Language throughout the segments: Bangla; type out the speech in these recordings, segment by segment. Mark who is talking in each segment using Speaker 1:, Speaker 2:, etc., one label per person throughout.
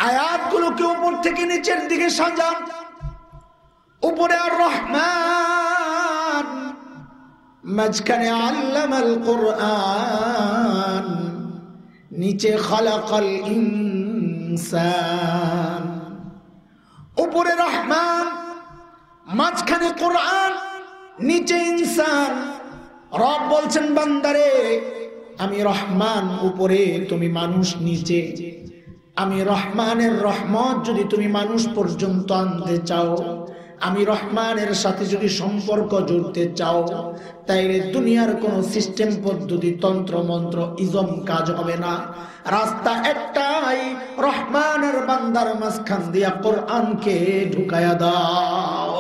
Speaker 1: আয়াতগুলোকে উপর থেকে নিচের দিকে সাজান। উপরে আর রহমান, মাঝখানে আল্লামাল কোরআন, নিচে খালাকাল ইনসান। উপরে রহমান, মাঝখানে কোরআন, নিচে ইনসান। রব বলছেন বান্দারে আমি রহমান উপরে, তুমি মানুষ নিচে। আমি রহমানের রহমত যদি তুমি মানুষ পর্যন্ত আনতে চাও, আমি রহমানের সাথে যদি সম্পর্ক জুড়তে চাও, তাইলে দুনিয়ার কোন সিস্টেম পদ্ধতি তন্ত্র মন্ত্র ইজম কাজ হবে না। রাস্তা একটাই, রহমানের বান্দার মাঝখান দিয়া কোরআনকে ঢুকায়া দাও।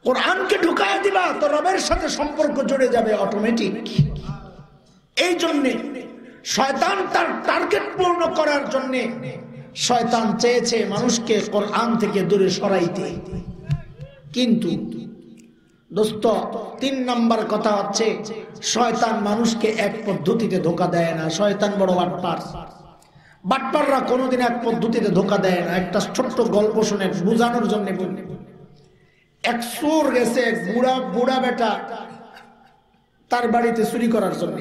Speaker 1: কোরআনকে ঢুকায়া দিবা তো রবের সাথে সম্পর্ক জুড়ে যাবে অটোমেটিক। এই জন্য শয়তান তার টার্গেট পূর্ণ করার জন্য শয়তান চেয়েছে মানুষকে কোরআন থেকে দূরে সরাইতে। কিন্তু দোস্ত, 3 নম্বর কথা হচ্ছে শয়তান মানুষকে এক পদ্ধতিতে ধোঁকা দেয় না। শয়তান বড় বাটপার। বাটপাররা কোনোদিন এক পদ্ধতিতে ধোঁকা দেয় না। একটা ছোট্ট গল্প শুনে বোঝানোর জন্য বলি। এক চোর গেছে, এক বুড়া বেটা তার বাড়িতে চুরি করার জন্য।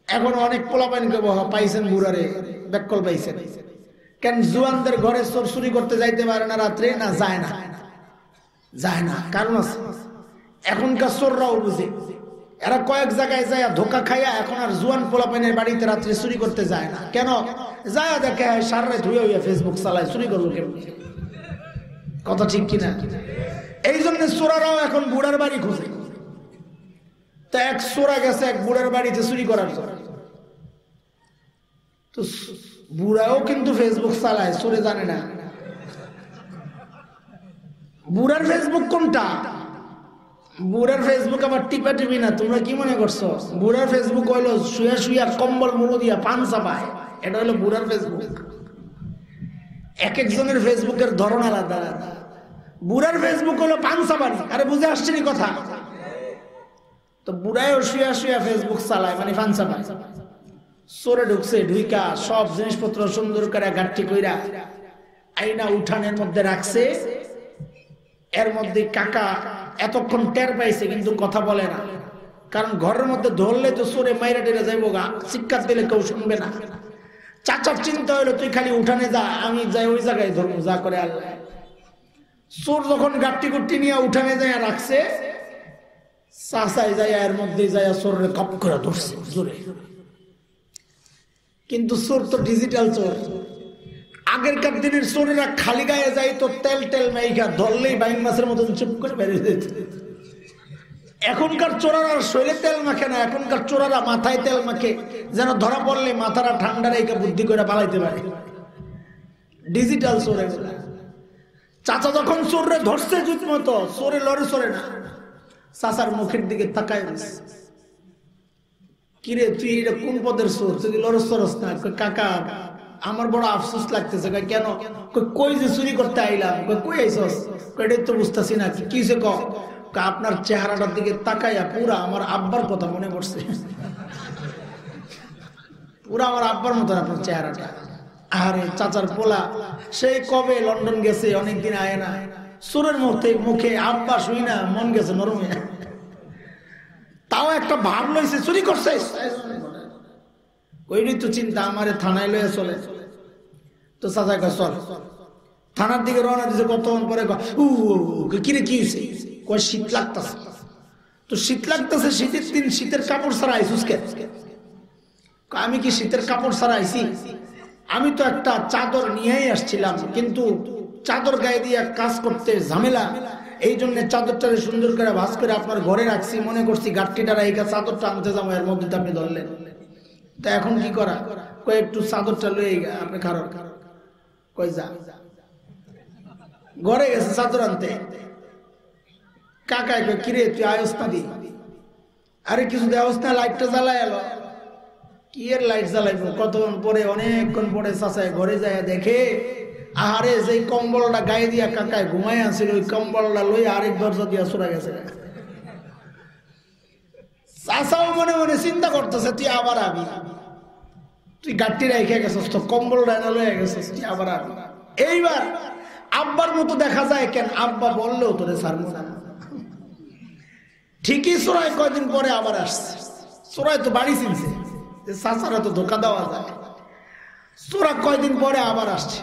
Speaker 1: এখন অনেক পোলাপাইন পাইছেন, বুড়ারে ব্যাককল পাইছেন। কেন জুয়ানদের ঘরে চোর চুরি করতে যাইতে পারে না রাত্রে? না, যায় না, যায় না। কারণ আছে, এখনকার চোররাও বুঝে। এরা কয়েক জায়গায় যায় ধোকা খাইয়া এখন আর জুয়ান পোলাপাইনের বাড়িতে রাত্রে চুরি করতে যায় না। কেন যায়? দেখে সারা ধুয়ে হইয়া ফেসবুক চালায়, চুরি করবো কেমন? কথা ঠিক কিনা? এই জন্য চোরারাও এখন বুড়ার বাড়ি খুঁজে। তা এক চোরা গেছে এক বুড়ার বাড়িতে চুরি করার জন্য। তো বুড়াও কিন্তু ফেসবুক চালায়, চোরে জানে না। বুড়ার ফেসবুক কোনটা? বুড়ার ফেসবুক আবার টিপা টিপি না। তোমরা কি মনে করছো? বুড়ার ফেসবুক হইলো শুয়া শুয়া কম্বল মুড়ো দিয়া পান চাপায়, এটা হলো বুড়ার ফেসবুক। এক একজনের ফেসবুকের ধরন আলাদা আলাদা। বুড়ার ফেসবুক হলো পান চাপানি। আরে বুঝে আসছেনি কথা? তো বুড়ায়ও শুয়া শুয়া ফেসবুক চালায়, মানে পান চাপায়। চোরে ঢুকছে, ঢুইকা সব জিনিসপত্র সুন্দর করে গাঠি কইরা আইনা উঠানের মধ্যে রাখছে। এর মধ্যে কাকা এতক্ষণ টের পাইছে কিন্তু কথা বলে না, কারণ ঘরের মধ্যে ধরলে তো চোরে মাইরা টেরে যাইবো গা, চিৎকার দিলে কেউ শুনবে না। চাচার চিন্তা হইলো তুই খালি উঠানে যা, আমি যাই ওই জায়গায় ধরবো, যা করে আল্লাহ। চোর যখন গাঠি গুট্টি নিয়ে উঠানে যায় রাখছে, চাচাই যায় এর মধ্যে যায় চোরের কপ করে ধরছে জোরে। কিন্তু চোর তো ডিজিটাল চোর। আগেরকার দিনের চোরেরা খালি গায়ে যায় তো তেল টেল মাইকা ধরলেই বাইন মাছের মতন চুপ করে বেরিয়ে যেত। এখনকার চোরারা শরীরে তেল মাখে না, এখনকার চোরারা মাথায় তেল মাখে, যেন ধরা পড়লে মাথাটা ঠান্ডা রেখে বুদ্ধি করে পালাইতে পারে। ডিজিটাল চোর এগুলা। চাচা যখন চোরে ধরছে জুত মতো, চোরে লড়ে চড়ে না, চাচার মুখের দিকে তাকায়। কিরে তুই এটা কোন পদের চোর? তুই লড়স চড়স না? কাকা আমার বড় আফসোস লাগতেছে। কেন? কই যে চুরি করতে আইলাম। কই আইসস? এটাই তো বুঝতেছি না। কি সে আপনার চেহারাটার দিকে তাকাইয়া পুরা আমার আব্বার কথা মনে পড়ছে। পুরা আমার আব্বার মতন আপনার চেহারাটা। আরে চাচার পোলা সেই কবে লন্ডন গেছে, অনেকদিন আয় না। চোরের মুখে আব্বা শুই না, মন গেছে নরম। তাও একটা ভাব লইছে চুরি করছে। ওইটাই তো চিন্তা, আমারে থানায় লইয়া চলে। তো চাচা কয় চল। থানার দিকে রওনা দিছে। কতক্ষণ পরে কিরে কি হয়েছে? কয় শীত লাগতেছে। তো শীত লাগতেছে, শীতের দিন শীতের কাপড় ছাড়া আইসুস কে? আমি কি শীতের কাপড় ছাড়া আইসি? আমি তো একটা চাদর নিয়েই আসছিলাম, কিন্তু চাদর গায়ে দিয়ে কাজ করতে ঝামেলা, এই জন্য চাদরটারে সুন্দর করে ভাঁজ করে আপনার ঘরে রাখছি। মনে করছি গাঠটিটা রাইখা চাদরটা আনতে যাবো, এর মধ্যে আপনি ধরলেন। তা এখন কি করা? কয় একটু চাদরটা লয়ে আপনি খারো। কই যা, ঘরে গেছে চাদর আনতে। কাকায় কয় কিরে তুই আয়স না দি? আরে কিছু দেওয়াস না, লাইটটা জ্বালাই এলো। কি এর লাইট জ্বালাইবো? কতক্ষণ পরে, অনেকক্ষণ পরে চাচায় ঘরে যায় দেখে আহারে যে কম্বলটা গায়ে দিয়া কাকায় ঘুমাই আসছিল, ওই কম্বলটা লই আরেক দরজা দিয়া চলে গেছে। চাচাও মনে মনে চিন্তা করতেছে তুই আবার আবি, তুই গাড়ি রেখে গেছিস তো কম্বল ডাইনা লয়ে গেছিস আবার। এইবার আব্বার মতো দেখা যায় কেন? আব্বা বললেও তোরে ছাড়বো না। ঠিকই চোরাই কয়দিন পরে আবার আসছে। চোরাই তো বাড়ি চিনছে, চাচারা তো ধোকা দেওয়া যায়। চোরা কয়দিন পরে আবার আসছে,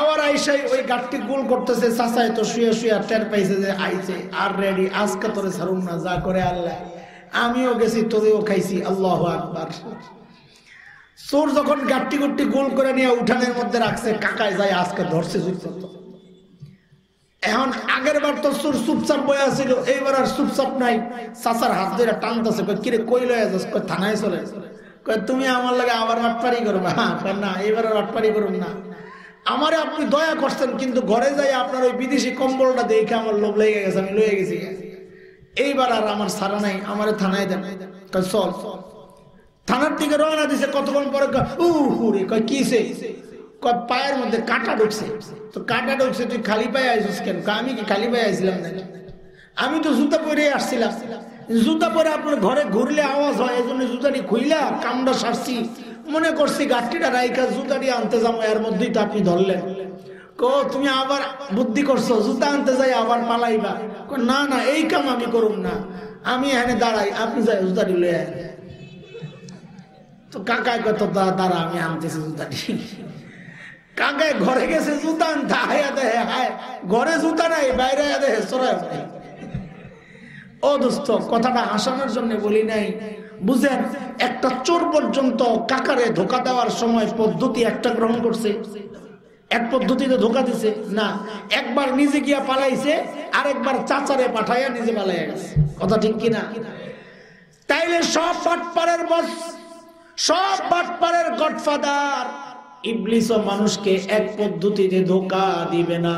Speaker 1: আবার আইসাই ওই গাড়টি গোল করতেছে। চাচাই তো শুয়ে শুয়ে টের পাইছে যে আইছে আর রেডি, আজকে তোরে ছাড়ুন না, যা করে আল্লাহ। আমিও গেছি, তোরেও খাইছি, আল্লাহু আকবার। চোর যখন গাড়টি গুট্টি গোল করে নিয়ে উঠানের মধ্যে রাখছে, কাকায় যায় আজকে ধরছে। এখন আগের বার তো চোর চুপচাপ বয়ে ছিল, এইবার আর চুপচাপ নাই। চাচার হাত ধরে টানতেছে, কিরে কই লয়ে যাস? থানায় চলে। তুমি আমার লাগে আবার আটপারি করবা? না, এইবার আর আটপারি করুন না। আমারে আপনি দয়া করছেন, কিন্তু ঘরে যাই আপনার ওই বিদেশি কম্বলটা দেখে আমার লোভ লেগে গেছে, আমি লয়ে গেছি। এইবার আর আমার সারা নাই, আমারে থানায় দেন। চল। থানার দিকে রওনা দিছে। কতক্ষণ পরে হুরে কয় কিসে? কয় পায়ের মধ্যে কাঁটা ঢুকছে। তো কাঁটা ঢুকছে, তুই খালি পায়ে আইছিস কেন? আমি কি খালি পায়ে আইছিলাম না, আমি তো জুতা পরে আসছিলাম। জুতা পরে আপনার ঘরে ঘুরলে আওয়াজ হয়, এই জন্য জুতাটি খুইলা কামড়া সারছি। মনে করছি গাঠটিটা রাইকা জুতাটি আনতে যাবো, এর মধ্যেই তো আপনি ধরলেন। তুমি আবার বুদ্ধি করছো, জুতা আনতে যাই আবার পালাইবা? না না, এই কাম আমি করুম না, আমি এখানে দাঁড়াই, আপনি যাই জুতাটি লয়ে। তো কাকায় কত দাঁড়া, আমি আনতেছি জুতাটি। কাকায় ঘরে গেছে জুতা আনতে, হায়া দেহে হায় ঘরে জুতা নাই, বাইরে দেহে সরাই। ও দোস্ত, কথাটা হাসানোর জন্য বলি নাই, বুঝেন? একটা চোর পর্যন্ত কাকারে ধোকা দেওয়ার সময় পদ্ধতি একটা গ্রহণ করছে, এক পদ্ধতিতে ধোকা দিছে না। একবার নিজে গিয়া পালাইছে, আর একবার চাচারে পাঠাইয়া নিজে পালাইয়া গেছে। কথা ঠিক কিনা? তাইলে সব বাটপারের বস, সব বাটপারের গডফাদার ইবলিসও মানুষকে এক পদ্ধতিতে ধোকা দিবে না।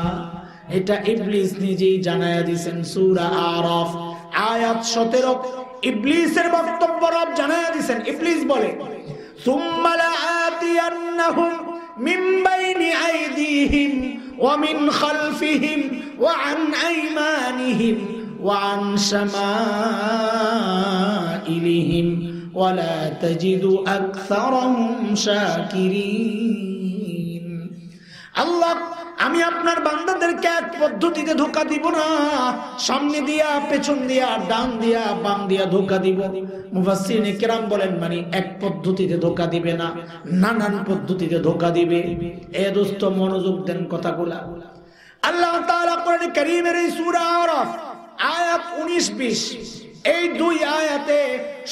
Speaker 1: এটা ইবলিস নিজেই জানায়া দিয়েছেন সূরা আরাফ আয়াত 17। ইবলিসের বক্তব্য রব জানায়া দিয়েছেন। ইবলিস বলে, সুম্মা লাআতিয়ান্নাহুম মিন বাইনি আইদিহিম ওয়া মিন খালফিহিম ওয়া আন আইমানিহিম ওয়া আন শামাইলিহিম ওয়ালা তাজিদু আকসারাহুম শাকিরিন। আল্লাহ, আমি আপনার বান্দাদেরকে এক পদ্ধতিতে ধোঁকা দিব না, সামনে দিয়া, পেছন দিয়া, ডান দিয়া, বাম দিয়া ধোঁকা দিব। মুফাসসিরিনে কেরাম বলেন, মানে এক পদ্ধতিতে ধোঁকা দিবে না, নানান পদ্ধতিতে ধোঁকা দিবে। এ দোস্ত মনোযোগ দেন কথাগুলা। আল্লাহ তাআলা কোরআনে কারীমের এই সূরা আরাফ আয়াত 19-20 এই দুই আয়াতে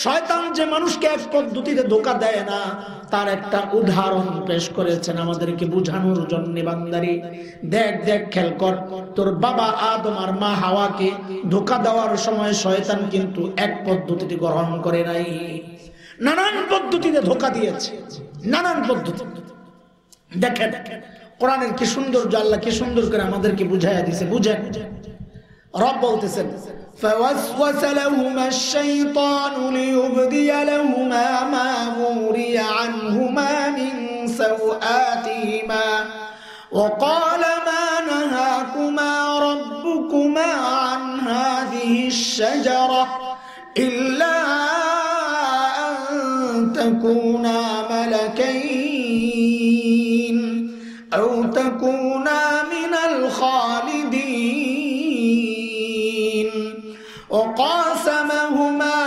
Speaker 1: শয়তান যে মানুষকে এক পদ্ধতিতে ধোঁকা দেয় না, তার একটা উদাহরণ পেশ করেছেন আমাদেরকে বুঝানোর জন্য। বান্দারে দেখ দেখ, খেয়াল কর, তোর বাবা আদম আর মা হাওয়াকে ধোঁকা দেওয়ার সময় শয়তান কিন্তু এক পদ্ধতিতে গ্রহণ করে নাই, নানান পদ্ধতিতে ধোঁকা দিয়েছে, নানান পদ্ধতি। দেখেন কোরআনের কি সুন্দর, আল্লাহ কি সুন্দর করে আমাদেরকে বুঝাইয়া দিয়েছে। বুঝেন, রব বলতেছেন, فوسوس لهما الشيطان ليبدي لهما ما وري عنهما من سوآتهما وقال ما نهاكما ربكما عن هذه الشجرة إلا أن تكونا ملكين أو تكونا من الخالدين وقاسمهما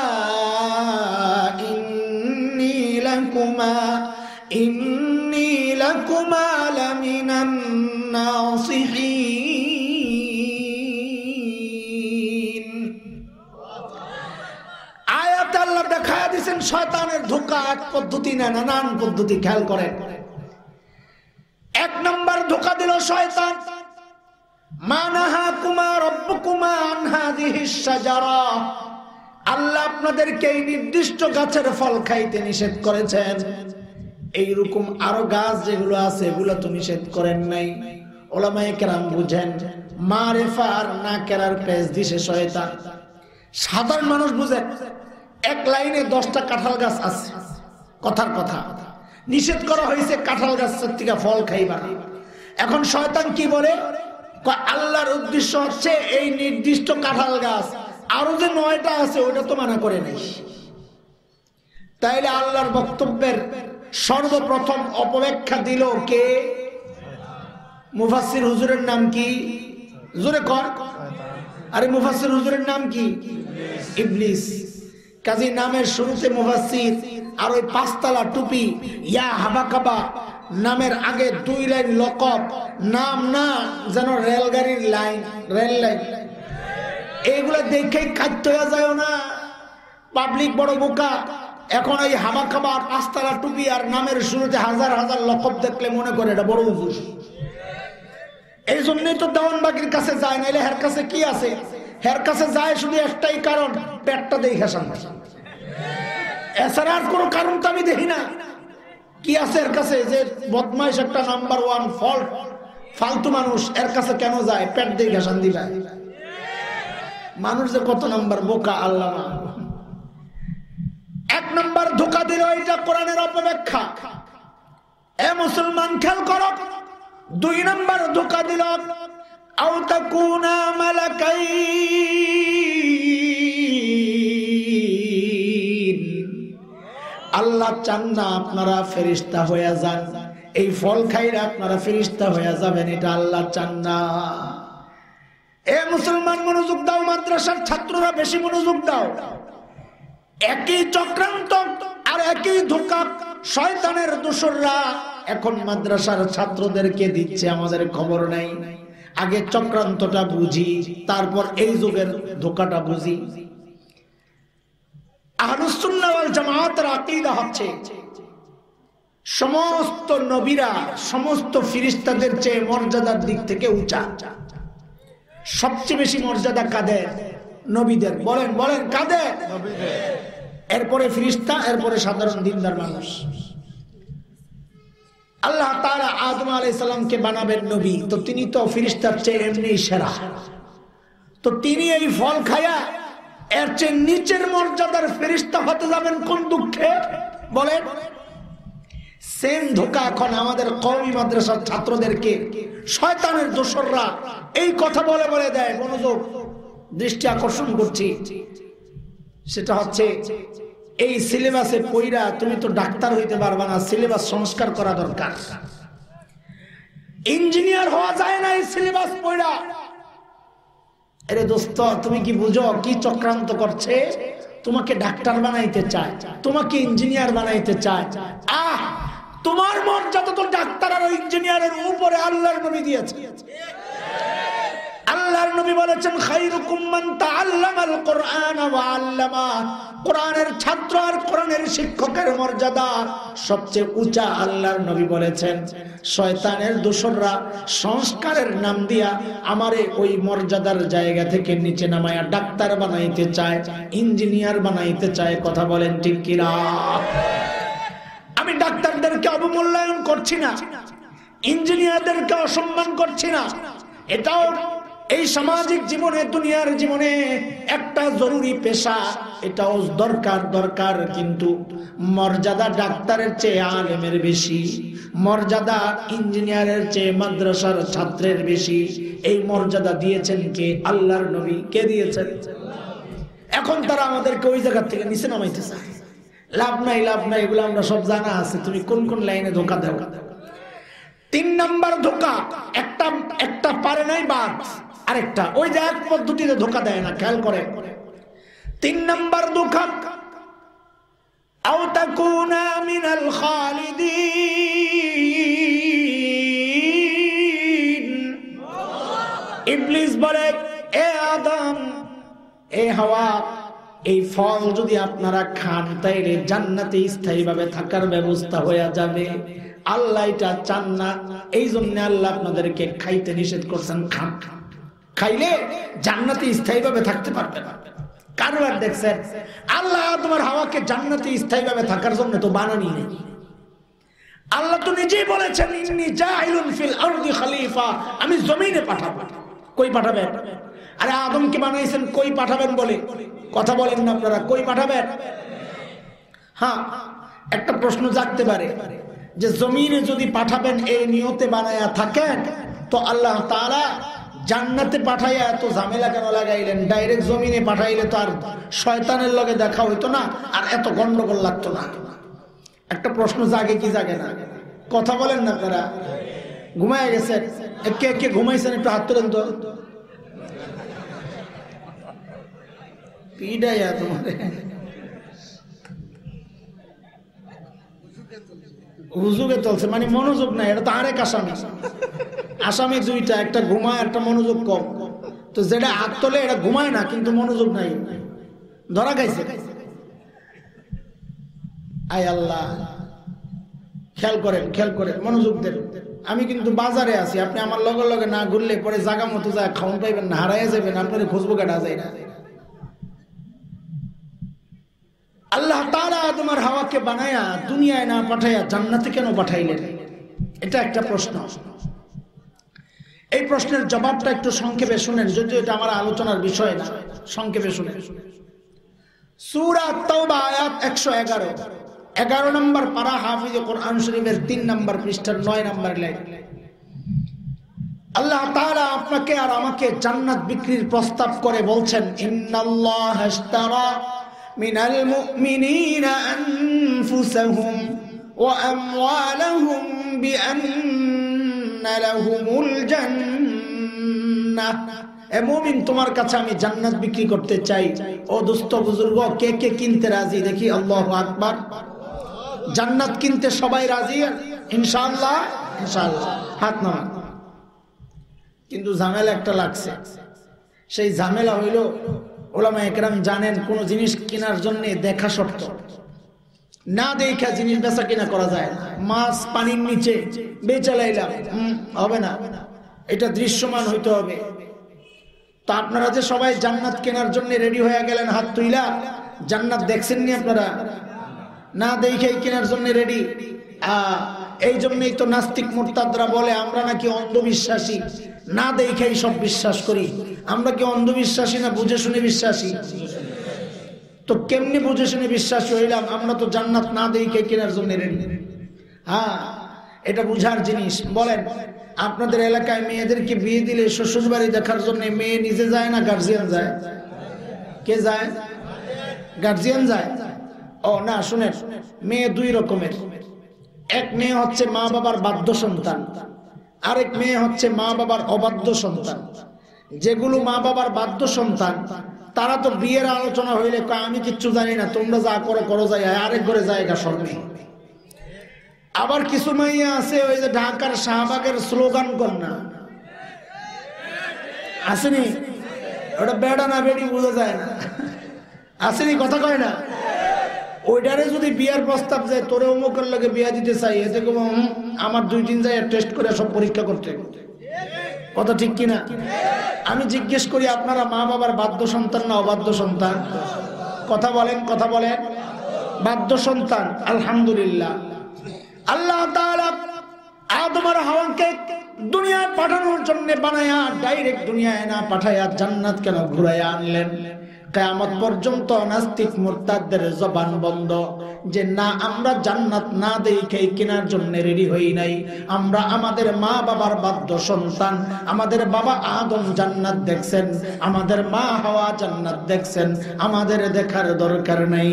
Speaker 1: إني لكما لمن الناصحين। আয়াত আল্লাহ দেখায়া দিয়েছেন শয়তানের ধোঁকা এক পদ্ধতি না, নানান পদ্ধতি। খেয়াল করেন, এক নম্বর ধোঁকা দিল শয়তান, মা নাহাকুমা রাব্বুকুমা আন হাযিহিশ শাজারা, আল্লাহ আপনাদেরকে এই নির্দিষ্ট গাছের ফল খাইতে নিষেধ করেছেন। এইরকম আরো গাছ যেগুলো আছে এগুলো তো নিষেধ করেন নাই। উলামায়ে কেরাম বুঝেন, মারিফা আর নাকেরার পেশ দিছে শয়তান। সাধারণ মানুষ বুঝেন, এক লাইনে 10টা কাঁঠাল গাছ আছে, কথার কথা নিষেধ করা হয়েছে কাঁঠাল গাছের থেকে ফল খাইবা। এখন শয়তান কি বলে, আল্লাহর উদ্দেশ্য হচ্ছে এই নির্দিষ্ট কাঁঠাল গাছ, আরো যে 9টা আছে ওটা তো মানা করে নাই। তাইলে আল্লাহর বক্তব্যের সর্বপ্রথম অপব্যাখ্যা দিল কে? মুফাসসির হুজুরের নাম কি? জোরে কর। আরে মুফাসসির হুজুরের নাম কি? ইবলিস। কাজী নামের শুরুতে মুফাসসির আর ওই পাঁচতলা টুপি ইয়া হাবাকাবা নামের আগে 2 লাইন লকব, নাম না যেন রেলগাড়ির লাইন, রেল লাইন। এইগুলো দেখেই কাটতে হয়ে যায় না, পাবলিক বড় বোকা। এখন এই হাবাকাবা পাঁচতলা টুপি আর নামের শুরুতে হাজার হাজার লকব দেখলে মনে করে এটা বড় হুজুর। এই জন্যই তো দেওয়ানবাগির কাছে যায়, নাইলে হের কাছে কি আছে? হের কাছে যায় শুধু একটাই কারণ, পেটটা দেখে শান্তি। এছাড়া আর কোনো কারণ তো আমি দেখি না। কি আছে এর কাছে? যে বদমাইশ একটা নাম্বার 1 ফল্ট ফালতু মানুষ, এর কাছে কেন যায়? পেট দেখে শান্তি পায়। মানুষ যে কত নাম্বার বোকা আল্লাহ। 1 নাম্বার ধোঁকা দিল, এটা কোরআনের অপব্যাখ্যা। এ মুসলমান খেয়াল করো। 2 নাম্বার ধোঁকা দিল, আও তাকুনা মালাকাইন। আল্লাহ চান না আপনারা ফেরেশতা হয়ে যান, এই ফল খাইলে আপনারা ফেরেশতা হয়ে যাবেন, এটা আল্লাহ চান না। এ মুসলমান মনোযোগ দাও, মাদ্রাসার ছাত্ররা বেশি মনোযোগ দাও। একই চক্রান্ত আর একই ধোঁকা শয়তানের দোসররা এখন মাদ্রাসার ছাত্রদেরকে দিচ্ছে, আমাদের খবর নাই। আগে চক্রান্তটা বুঝি, তারপর এই যুগের ধোঁকাটা বুঝি। আহলুস সুন্নাহ ওয়াল জামাতের আকীদা হচ্ছে সমস্ত নবীরা সমস্ত ফেরেশতাদের চেয়ে মর্যাদার দিক থেকে উঁচা। সবচেয়ে বেশি মর্যাদা কাদের? নবীদের। বলেন বলেন কাদের? নবীদের। এরপরে ফেরেশতা, এরপরে সাধারণ দিনদার মানুষ। আল্লাহ তাআলা আদম আলাইহিস সালামকে বানাবেন নবী, তো তিনি তো ফেরেশতার চেয়ে এমনিই সেরা। তো তিনি এই ফল খায়া এর চেয়ে নিচের মর্যাদার ফেরেশতা হতে যাবেন কোন দুঃখে? বলেন। সেম ধোঁকা এখন আমাদের কওমি মাদ্রাসার ছাত্রদেরকে শয়তানের দোসররা এই কথা বলে বলে দেয়। মনোযোগ, দৃষ্টি আকর্ষণ করছি। সেটা হচ্ছে এই সিলেবাসে পড়া তুমি তো ডাক্তার হইতে পারবা না, সিলেবাস সংস্কার করা দরকার। ইঞ্জিনিয়ার হওয়া যায় না এই সিলেবাস পড়া। আরে দোস্ত, তুমি কি বুঝো কি চক্রান্ত করছে? তোমাকে ডাক্তার বানাইতে চায়, তোমাকে ইঞ্জিনিয়ার বানাইতে চায়। তোমার মর্যাদা তো ডাক্তার আর ইঞ্জিনিয়ারের উপরে আল্লাহর নবী দিয়েছে। আল্লাহর নবী বলেছেন, খায়রুকুম মান তাআল্লামাল কুরআন ওয়া আল্লামা। কোরআনের ছাত্র আর কোরআনের শিক্ষকের মর্যাদা সবচেয়ে উঁচা। আল্লাহর নবী বলেছেন, শয়তানের দোসররা সংস্কারের নাম দিয়া আমারে ওই মর্যাদার জায়গা থেকে নিচে নামায়া ডাক্তার বানাইতে চায়, ইঞ্জিনিয়ার বানাইতে চায়। কথা বলেন ঠিক কি না? আমি ডাক্তারদেরকে অবমূল্যায়ন করছি না, ইঞ্জিনিয়ারদেরকে অসম্মান করছি না। এটাও এই সামাজিক জীবনে, দুনিয়ার জীবনে একটা জরুরি পেশা, এটাও দরকার। কিন্তু মর্যাদা ডাক্তারের চেয়ে আলেমের বেশি, মর্যাদা ইঞ্জিনিয়ারের চেয়ে মাদ্রাসার ছাত্রের বেশি। এই মর্যাদা দিয়েছেন কে? আল্লাহর নবী। কে দিয়েছেন? এখন তারা আমাদেরকে ওই জায়গা থেকে নিচে নামাইতে চায়। লাভ নাই, এগুলো আমরা সব জানা আছে। তুমি কোন কোন লাইনে ধোঁকা দাও। 3 নাম্বার ধোঁকা, একটা পারে নাই বাদ, আরেকটা ওই যে এক পদ্ধতিতে ধোঁকা দেয় না, খেয়াল করে। 3 নাম্বার ধোঁকা, আও তাকুনা মিনাল খালিদিন। ইবলিস বলে, এ আদম, এ হাওয়া, এই ফল যদি আপনারা খান তাইলে জান্নাতে স্থায়ীভাবে থাকার ব্যবস্থা হয়ে যাবে। আল্লাহ এটা চান না, এই জন্য আল্লাহ আপনাদেরকে খাইতে নিষেধ করছেন। খাইলে জান্নাতে স্থায়ীভাবে থাকতে পারবে না। কারবার দেখছেন? আল্লাহ তোমার হাওয়াকে জান্নাতে স্থায়ীভাবে থাকার জন্য তো বানানি নেই। আল্লাহ তো নিজেই বলেছেন, ইন্নী জাইলুন ফিল আরদি খলিফা, আমি জমিনে পাঠাবো। কই পাঠাবেন? আরে আদমকে বানাইছেন, কই পাঠাবেন বলে কথা বলেন না আপনারা। কই পাঠাবেন? হ্যাঁ, একটা প্রশ্ন জাগতে পারে যে জমিনে যদি পাঠাবেন এই নিয়তে বানায়া থাকেন, তো আল্লাহ তাআলা জান্নাতে পাঠাইয়া এত ঝামেলা কেন লাগাইলেন? ডাইরেক্ট জমিনে পাঠাইলে তো আর শয়তানের লগে দেখা হইতো না, আর এত গন্ডগোল লাগতো না। একটা প্রশ্ন জাগে কি জাগে না? কথা বলেন না আপনারা? ঘুমায় গেছেন? কে কে ঘুমাইছেন একটু হাত তোলেন তো। পিডাইয়া তোমার হুজুগে চলছে, মানে মনোযোগ নাই। এটা তো আরেক আসামি। আসামি দুইটা, একটা ঘুমায়, একটা মনোযোগ কম। তো যেটা হাত তোলে এটা ঘুমায় না, কিন্তু মনোযোগ নাই, ধরা খাইছে। আয় আল্লাহ, খেয়াল করেন, খেয়াল করেন, মনোযোগ দেন। আমি কিন্তু বাজারে আছি, আপনি আমার লগে লগে না ঘুরলে পরে জায়গা মতো যায় খাওয়ান পাইবেন না, হারাইয়া যাবেন, আপনার খুশবু কাটা যায় না। আল্লাহ তাআলা তোমার হাওয়াকে বানায়া দুনিয়ায় না পাঠাইয়া জান্নাতে কেন পাঠাইলেন? এটা একটা প্রশ্ন। এই প্রশ্নের জবাবটা একটু সংক্ষেপে শুনেন, যদিও এটা আমার আলোচনার বিষয় না, সংক্ষেপে শুনেন। সূরা তাওবা আয়াত 111, 11 নম্বর পারা, হাফিজ কোরআন শরীফের 3 নম্বর পৃষ্ঠার 9 নম্বর লাইন। আল্লাহ তাআলা আপনাকে আর আমাকে জান্নাত বিক্রির প্রস্তাব করে বলছেন, ইন্নাল্লাহা ইশতারা মিনাল মুমিনিনা আনফুসাহুম ওয়া আমওয়ালাহুম বিআন্না লাহুমুল জান্নাহ। এ মুমিন, তোমার কাছে আমি জান্নাত বিক্রি করতে চাই। ও দোস্ত বুজুর্গ, কে কে কিনতে রাজি? দেখি আল্লাহু আকবার। জান্নাত কিনতে সবাই রাজি ইনশাআল্লাহ? ইনশাআল্লাহ, হাত নামান। কিন্তু ঝামেলা একটা লাগছে। সেই ঝামেলা হইল, ওলামা একরাম জানেন, কোন জিনিস কেনার জন্য দেখা শর্ত, না দেখা জিনিস বেচা কিনা করা যায় না। মাছ পানির নিচে বেচা লাইলাম, হবে না, এটা দৃশ্যমান হইতে হবে। তো আপনারা যে সবাই জান্নাত কেনার জন্য রেডি হয়ে গেলেন হাত তুইলা, জান্নাত দেখছেননি আপনারা? না দেখেই কেনার জন্য রেডি। এই জন্যই তো নাস্তিক মুরতাদরা বলে আমরা নাকি অন্ধবিশ্বাসী, না দেখেই সব বিশ্বাস করি। আমরা কি অন্ধবিশ্বাসী না বুঝে শুনে বিশ্বাসী? তো কেমনি বুঝে শুনে বিশ্বাসী হইলাম? আমরা তো জান্নাত না দেখে কেনার জন্য রেডি। হ্যাঁ, এটা বুঝার জিনিস। বলেন, আপনাদের এলাকায় মেয়েদেরকে বিয়ে দিলে শ্বশুর বাড়ি দেখার জন্য মেয়ে নিজে যায় না গার্জিয়ান যায়? কে যায়? গার্জিয়ান যায়। ও না, শুনেন, মেয়ে দুই রকমের। এক মেয়ে হচ্ছে মা বাবার বাধ্য সন্তান, আরেক মেয়ে হচ্ছে মা বাবার অবাধ্য সন্তান। যেগুলো মা বাবার বাধ্য সন্তান, তারা তো বিয়ের আলোচনা হইলে আমি কিচ্ছু জানি না, তোমরা যা করো করো, যাই আরেক ঘরে জায়গা সরবে। আবার কিছু মাইয়া আছে, ওই যে ঢাকার শাহবাগের স্লোগান কন্যা আসেনি, ওটা বেড়া না বেড়ি বোঝা যায় না, আসেনি, কথা কয় না। ওইটারে যদি বিয়ার প্রস্তাব যায়, তোরে অমুকের লাগে বিয়া দিতে চাই, এতে আমার 2-3 জায়গায় টেস্ট করে সব পরীক্ষা করতে, কথা ঠিক কিনা? আমি জিজ্ঞেস করি, আপনারা মা বাবার বাধ্য সন্তান না অবাধ্য সন্তান? কথা বলেন, কথা বলেন। বাধ্য সন্তান, আলহামদুলিল্লাহ। আল্লাহ তাআলা আদম আর হাওয়াকে দুনিয়ায় পাঠানোর জন্য বানায়া ডাইরেক্ট দুনিয়ায় না পাঠায়া জান্নাত কেন ঘুরাইয়া আনলেন? কিয়ামত পর্যন্ত নাস্তিক মুরতাদদের জবান বন্ধ যে না, আমরা জান্নাত না দেখেই কেনার জন্য রেডি হই নাই। আমরা আমাদের মা বাবার বাধ্য সন্তান। আমাদের বাবা আদম জান্নাত দেখছেন, আমাদের মা হাওয়া জান্নাত দেখছেন, আমাদের দেখার দরকার নাই।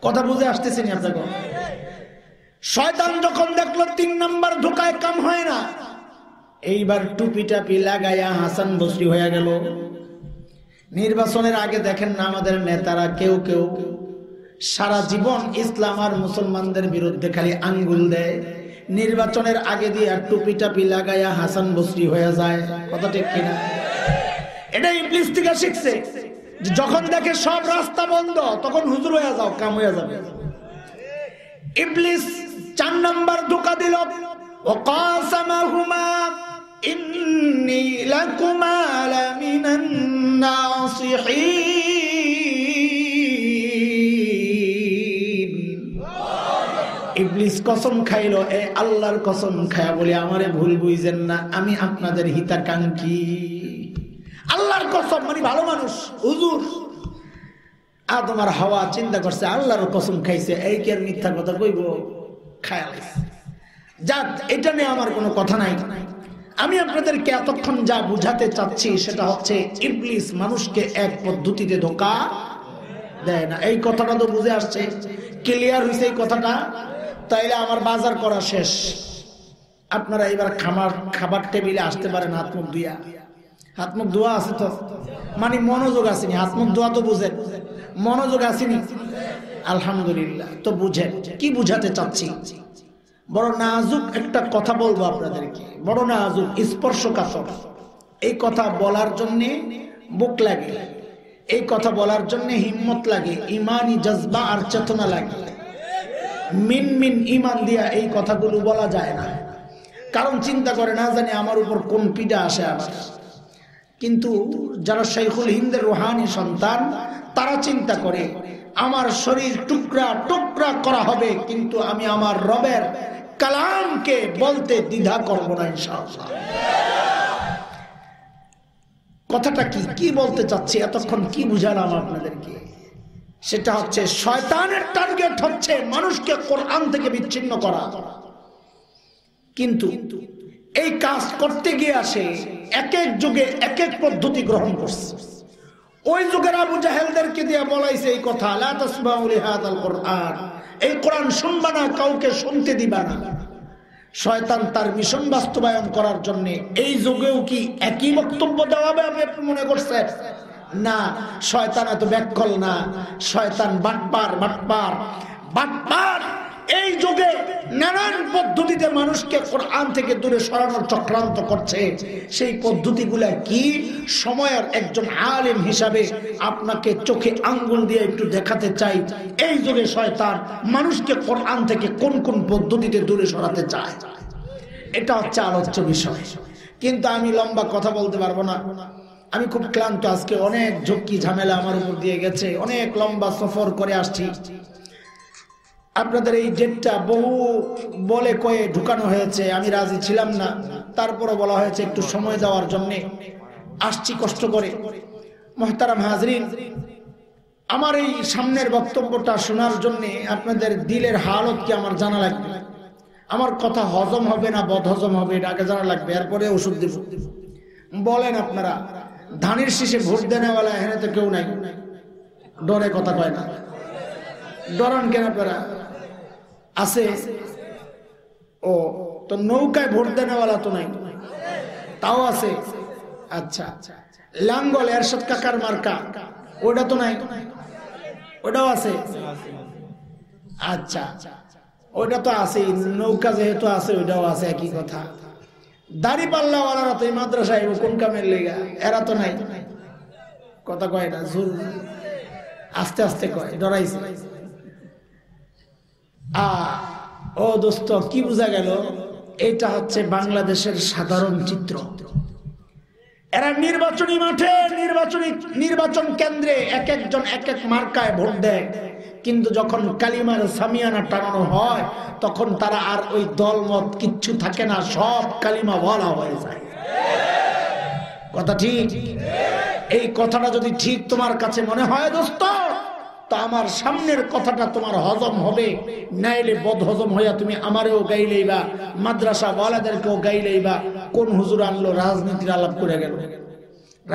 Speaker 1: কথা বুঝে আসতেছেন আপনাকে? শয়তান যখন দেখলো 3 নাম্বার ধোকায় কাম হয় না, এইবার টুপি টাপি লাগাইয়া হাসান বসরি হয়ে গেল। নির্বাচনের আগে দেখেন না, আমাদের নেতারা কেউ কেউ সারা জীবন ইসলাম আর মুসলমানদের বিরুদ্ধে খালি আঙ্গুল দেয়, নির্বাচনের আগে দিয়ে আর টুপি টাপি লাগাইয়া হাসান বসরি হয়ে যায়। কথা ঠিক কিনা? এটা ইবলিস থেকে শিখছে। যখন দেখে সব রাস্তা বন্ধ, তখন হুজুর হয়ে যাও, কাম হয়ে যাবে। ইবলিস 4 নাম্বার ধোঁকা দিল, ওয়াকাসামাহুমা ইন্নী লাকুমা লামিনান নাসিহিন। ইবলিস কসম খাইলো, এ আল্লাহর কসম খায়া বলে আমারে ভুল বুঝেন না, আমি আপনাদের হিতাকাঙ্ক্ষী। আল্লাহর কসম, মানে ভালো মানুষ হুজুর। আদম আর হাওয়া চিন্তা করছে আল্লাহর কসম খাইছে, এই কি আর মিথ্যা কথা কইব? খায়াল যাক, এটা নিয়ে আমার কোনো কথা নাই। আমি আপনাদেরকে এতক্ষণ যা বুঝাতে চাচ্ছি সেটা হচ্ছে, ইবলিস মানুষকে এক পদ্ধতিতে ধোঁকা দেয় না। এই কথাটা তো বুঝে আসছে। ক্লিয়ার হয়েছে এই কথাটা? তাইলে আমার বাজার করা শেষ। আপনারা এবার খাবার টেবিলে আসতে পারেন হাত মুখ ধুইয়া। হাত মুখ ধোয়া আছে তো? মানে মনোযোগ আসেনি। হাত মুখ ধোয়া তো বুঝেন, মনোযোগ আসেনি? আলহামদুলিল্লাহ। তো বুঝেন কি বুঝাতে চাচ্ছি। বড় নাজুক একটা কথা বলবো আপনাদেরকে, বড় নাজুক, স্পর্শকাতর। এই কথা বলার জন্য বুক লাগে, এই কথা বলার জন্য হিম্মত লাগে, ইমানি জজবা আর চেতনা লাগে। মিন মিন ইমান দিয়া এই কথাগুলো বলা যায় না। কারণ চিন্তা করে না জানি আমার উপর কোন পীড়া আসে আবার। কিন্তু যারা শাইখুল হিন্দের রুহানি সন্তান, তারা চিন্তা করে আমার শরীর টুকরা টুকরা করা হবে, কিন্তু আমি আমার রবের কালামকে বলতে দ্বিধা করব না ইনশাআল্লাহ। কথাটা কি বলতে চাচ্ছি, এতক্ষণ কি বুঝালাম আপনাদেরকে? সেটা হচ্ছে শয়তানের টার্গেট হচ্ছে মানুষকে কোরআন থেকে বিচ্ছিন্ন করা। কিন্তু এই কাজ করতে গিয়ে আসে এক এক যুগে এক এক পদ্ধতি গ্রহণ করছে। ওই যুগের আবু জাহেলদেরকে দিয়ে বলাইছে এই কথা, লা তাসমাউ লিহাদাল কোরআন, এই কোরআন শুনবা না, কাউকে শুনতে দিবা না। শয়তান তার মিশন বাস্তবায়ন করার জন্য এই যুগেও কি একই বক্তব্য দেওয়া হবে আপনি মনে করছেন? না, শয়তান এত ব্যাককল না, শয়তান বাটপার বাটপার বাটপার। এই যুগে নানান পদ্ধতিতে মানুষকে কোরআন থেকে দূরে সরানোর চক্রান্ত করছে। সেই পদ্ধতিগুলা কি, সময়ের একজন আলেম হিসাবে আপনাকে চোখে আঙ্গুল দিয়ে একটু দেখাতে চাই। এই যুগে শয়তান মানুষকে কোরআন থেকে কোন কোন পদ্ধতিতে দূরে সরাতে চায়, এটা হচ্ছে আলোচ্য বিষয়। কিন্তু আমি লম্বা কথা বলতে পারবো না, আমি খুব ক্লান্ত। আজকে অনেক ঝক্কি ঝামেলা আমার উপর দিয়ে গেছে, অনেক লম্বা সফর করে আসছি। আপনাদের এই ডেটটা বহু বলে কয়ে ঢুকানো হয়েছে, আমি রাজি ছিলাম না, তারপরে বলা হয়েছে একটু সময় দেওয়ার জন্য আসছি কষ্ট করে। মুহতারাম হাজরিন, আমার এই সামনের বক্তব্যটা শোনার জন্য আপনাদের দিলের হালত কি আমার জানা লাগবে। আমার কথা হজম হবে না বদ হজম হবে এটা আগে জানা লাগবে, এরপরে ওষুধ দেব। বলেন আপনারা, ধানের শীষে ভোট দেনেওয়ালা এখানে তো কেউ নাই, ডরে কথা কয় না। ডরান কেন আপনারা? আছে ও তো, নৌকায় ভোট দেনেওয়ালা তো নাই, তাও আছে। আচ্ছা, লাঙ্গল এরশাদ কাকার মার্কা ওটা তো নাই, ওটাও আছে। আচ্ছা, ওটা তো আছে, নৌকা যেহেতু আছে ওইটাও আছে, একই কথা। দাড়ি পাল্লাওয়ালারা তো এই মাদ্রাসায় কোন কামের লেগা, এরা তো নাই, কথা কয় না, জোর আস্তে আস্তে কয়, ডরাইছে। ও দোস্ত, কি বোঝা গেল? এটা হচ্ছে বাংলাদেশের সাধারণ চিত্র। এরা নির্বাচনী মাঠে, নির্বাচন কেন্দ্রে এক একজন এক এক মার্কায় ভোট দেয়, কিন্তু যখন কালিমার সামিয়ানা টানানো হয় তখন তারা আর ওই দলমত কিচ্ছু থাকে না, সব কালিমা বলা হয়ে যায়। কথা ঠিক? এই কথাটা যদি ঠিক তোমার কাছে মনে হয় দোস্ত, তো আমার সামনের কথাটা তোমার হজম হবে, নাইলে বদ হজম হইয়া তুমি আমারেও গাইলেইবা, মাদ্রাসা ওয়ালাদেরকেও গাইলেইবা। কোন হুজুর আনলো রাজনীতির আলাপ করে গেল?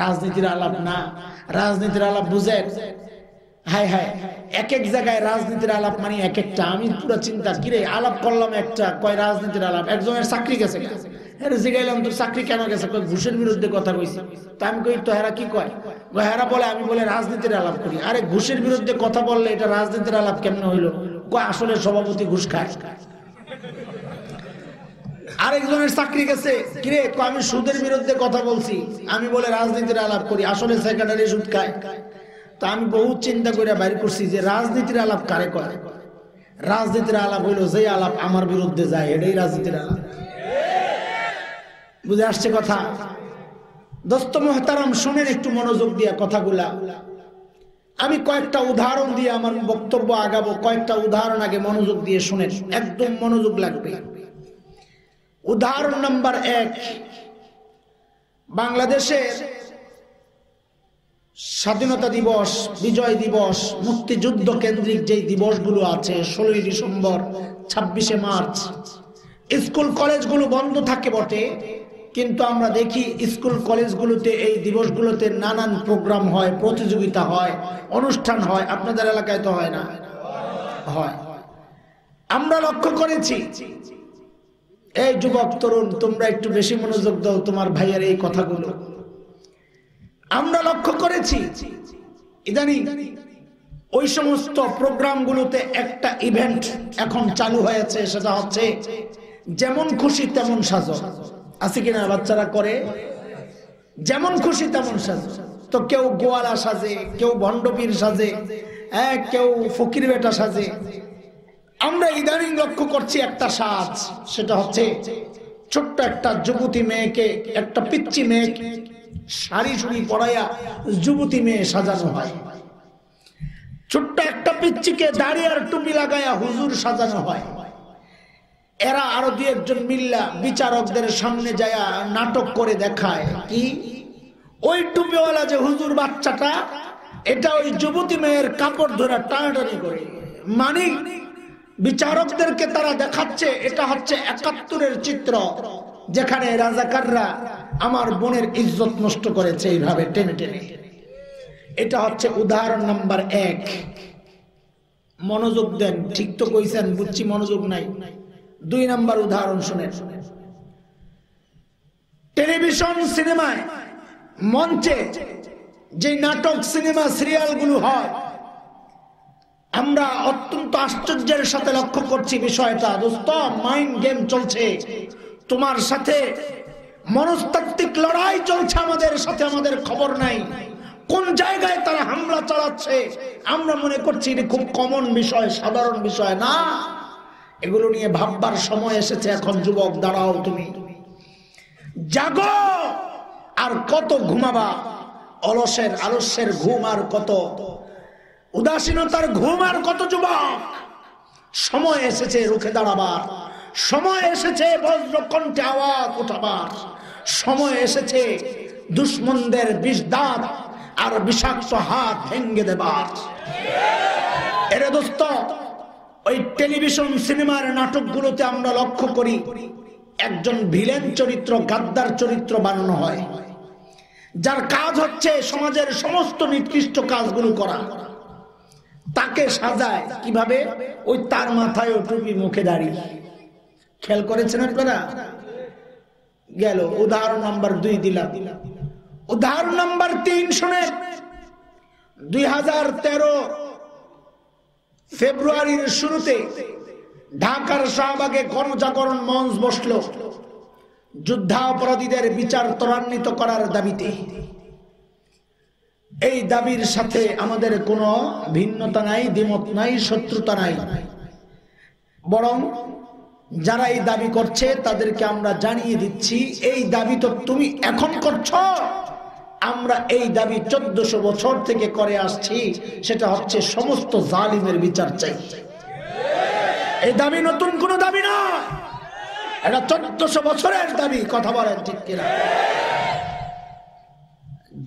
Speaker 1: রাজনীতির আলাপ না, রাজনীতির আলাপ বুঝেন? হায় হায়, এক এক জায়গায় রাজনীতির আলাপ মানে এক একটা। আমি পুরো চিন্তা, কিরে আলাপ করলাম একটা, কয় রাজনীতির আলাপ। একজনের চাকরি গেছে, জিগাইলাম তোর চাকরি কেন গেছে, কয় ঘুষের বিরুদ্ধে কথা কইছি। তা আমি কই তো হেরা কি কয়? হেরা বলে আমি বলে রাজনীতির আলাপ করি। আরে ঘুষের বিরুদ্ধে কথা বললে এটা রাজনীতির আলাপ কেমনে হইলো? কয় আসলে সভাপতি ঘুষ খায়। আরেকজনের চাকরি গেছে, কিরে আমি সুদের বিরুদ্ধে কথা বলছি, আমি বলে রাজনীতির আলাপ করি, আসলে সেক্রেটারি সুদ খায়। তা আমি বহুত চিন্তা করে বাইর করছি যে রাজনীতির আলাপ কারে করে। রাজনীতির আলাপ হইলো যে আলাপ আমার বিরুদ্ধে যায়, এটাই রাজনীতির আলাপ। বুঝে আসছে কথা? দোস্ত মুহতারাম, শুনেন একটু মনোযোগ দিয়া কথাগুলা। আমি কয়েকটা উদাহরণ দিয়ে আমার বক্তব্য আগাবো, কয়েকটা উদাহরণ আগে মনোযোগ দিয়ে শুনেন, একদম মনোযোগ লাগবে। উদাহরণ নাম্বার 1, বাংলাদেশের স্বাধীনতা দিবস, বিজয় দিবস, মুক্তিযুদ্ধ কেন্দ্রিক যেই দিবসগুলো আছে, 16ই ডিসেম্বর, 26শে মার্চ, স্কুল কলেজগুলো বন্ধ থাকে বটে, কিন্তু আমরা দেখি স্কুল কলেজগুলোতে এই দিবসগুলোতে নানান প্রোগ্রাম হয়, প্রতিযোগিতা হয়, অনুষ্ঠান হয়। আপনাদের এলাকায় তো হয় না? হয়। আমরা লক্ষ্য করেছি, এই যুবক তরুণ তোমরা একটু বেশি মনোযোগ দাও তোমার ভাইয়ের এই কথাগুলো। আমরা লক্ষ্য করেছি ইদানিং ওই সমস্ত প্রোগ্রামগুলোতে একটা ইভেন্ট এখন চালু হয়েছে, সেটা হচ্ছে যেমন খুশি তেমন সাজো। আছে কিনা? বাচ্চারা করে যেমন খুশি তেমন সাজো। তো কেউ গোয়ালা সাজে, কেউ ভণ্ডপীর সাজে, কেউ ফকির বেটা সাজে। আমরা ইদানিং লক্ষ্য করছি একটা সাজ, সেটা হচ্ছে ছোট্ট একটা যুবতী মেয়েকে, একটা পিচ্চি মেয়েকে শাড়ি শুড়ি পরাইয়া যুবতী মেয়ে সাজানো হয়। ছোট্ট একটা পিচ্চিকে দাড়ি আর টুপি লাগাইয়া হুজুর সাজানো হয়। এরা আরো দুই একজন মিল্লা বিচারকদের সামনে যায় নাটক করে দেখায় কি ওই টুপিওয়ালা যে হুজুর বাচ্চাটা, এটা ওই যুবতী মেয়ের কাপড় ধরে টানাটানি করে। মানে বিচারকদেরকে তারা দেখাচ্ছে এটা হচ্ছে ৭১-এর চিত্র, যেখানে রাজাকাররা আমার বোনের ইজ্জত নষ্ট করেছে এইভাবে টেনে টেনে। এটা হচ্ছে উদাহরণ নাম্বার ১। মনোযোগ দেন, ঠিক তো কইছেন, বুঝছি মনোযোগ নাই। ২ নাম্বার উদাহরণ শুনেন। টেলিভিশন সিনেমায়, মঞ্চে যে নাটক সিনেমা সিরিয়াল গুলো হয়, আমরা অত্যন্ত আশ্চর্যের সাথে লক্ষ্য করছি বিষয়টা। দোস্ত, মাইন্ড গেম চলছে তোমার সাথে, মনস্তাত্ত্বিক লড়াই চলছে আমাদের সাথে, আমাদের খবর নাই। কোন জায়গায় তারা হামলা চালাচ্ছে আমরা মনে করছি এটা খুব কমন বিষয়, সাধারণ বিষয় না। এগুলো নিয়ে ভাববার সময় এসেছে এখন। যুবক দাঁড়াও, তুমি জাগো। আর কত ঘুমাবা? আলস্যের ঘুম আর কত, উদাসীনতার ঘুম আর কত? যুবক, সময় এসেছে রুখে দাঁড়াবার, সময় এসেছে বজ্রকণ্ঠে আওয়াজ উঠাবার, সময় এসেছে দুশ্মনদের বিষ দাঁত আর বিষাক্ত হাত ভেঙ্গে দেবার। এরে দোস্ত, ওই টেলিভিশন সিনেমার নাটকগুলোতে আমরা লক্ষ্য করি একজন ভিলেন চরিত্র, গাদ্দার চরিত্র বানানো হয়, যার কাজ হচ্ছে সমাজের সমস্ত নিকৃষ্ট কাজগুলো করা। তাকে সাজায় কিভাবে? ওই তার মাথায় টুপি, মুখে দাড়ি। খেয়াল করেছেন আপনারা? গেল উদাহরণ নাম্বার ২ দিলাম। উদাহরণ নাম্বার ৩ শুনেন। ২০১৩ ফেব্রুয়ারির শুরুতে ঢাকার শাহবাগে গণজাগরণ মঞ্চ বসল যুদ্ধাপরাধীদের বিচার ত্বরান্বিত করার দাবিতে। এই দাবির সাথে আমাদের কোনো ভিন্নতা নাই, দ্বিমত নাই, শত্রুতা নাই। বরং যারা এই দাবি করছে তাদেরকে আমরা জানিয়ে দিচ্ছি, এই দাবি তো তুমি এখন করছো, আমরা এই দাবি ১৪০০ বছর থেকে করে আসছি। সেটা হচ্ছে সমস্ত জালিমের বিচার চাই। এই দাবি নতুন কোন দাবি না, এটা ১৪০০ বছরের দাবি। কথা বলেন ঠিক কিনা?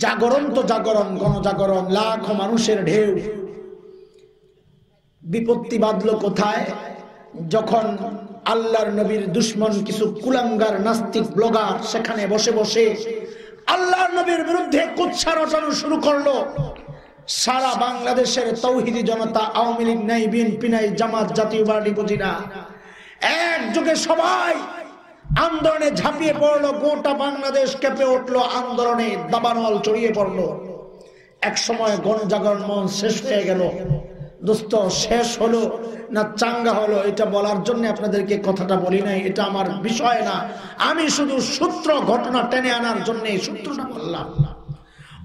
Speaker 1: জাগরণ তো জাগরণ, গণজাগরণ, লাখো মানুষের ঢেউ। বিপত্তি বাঁধলো কোথায়? যখন আল্লাহর নবীর দুশ্মন কিছু কুলাঙ্গার নাস্তিক ব্লগার সেখানে বসে বসে আল্লাহর নবীর বিরুদ্ধে কুৎসা রটানো শুরু করলো। সারা বাংলাদেশের তৌহিদি জনতা, আওয়ামী লীগ নাই, বিএনপি নাই, জামাত, জাতীয় পার্টি বুঝি না, একযোগে সবাই আন্দোলনে ঝাঁপিয়ে পড়লো। গোটা বাংলাদেশ কেঁপে উঠলো, আন্দোলনে দাবানল ছড়িয়ে পড়লো। এক সময় গণজাগরণ মঞ্চ শেষ হয়ে গেল। দোস্ত, শেষ হলো না চাঙ্গা হলো এটা বলার জন্য আপনাদেরকে কথাটা বলি নাই, এটা আমার বিষয় না। আমি শুধু সূত্র, ঘটনা টেনে আনার জন্য এই সূত্রটা বললাম।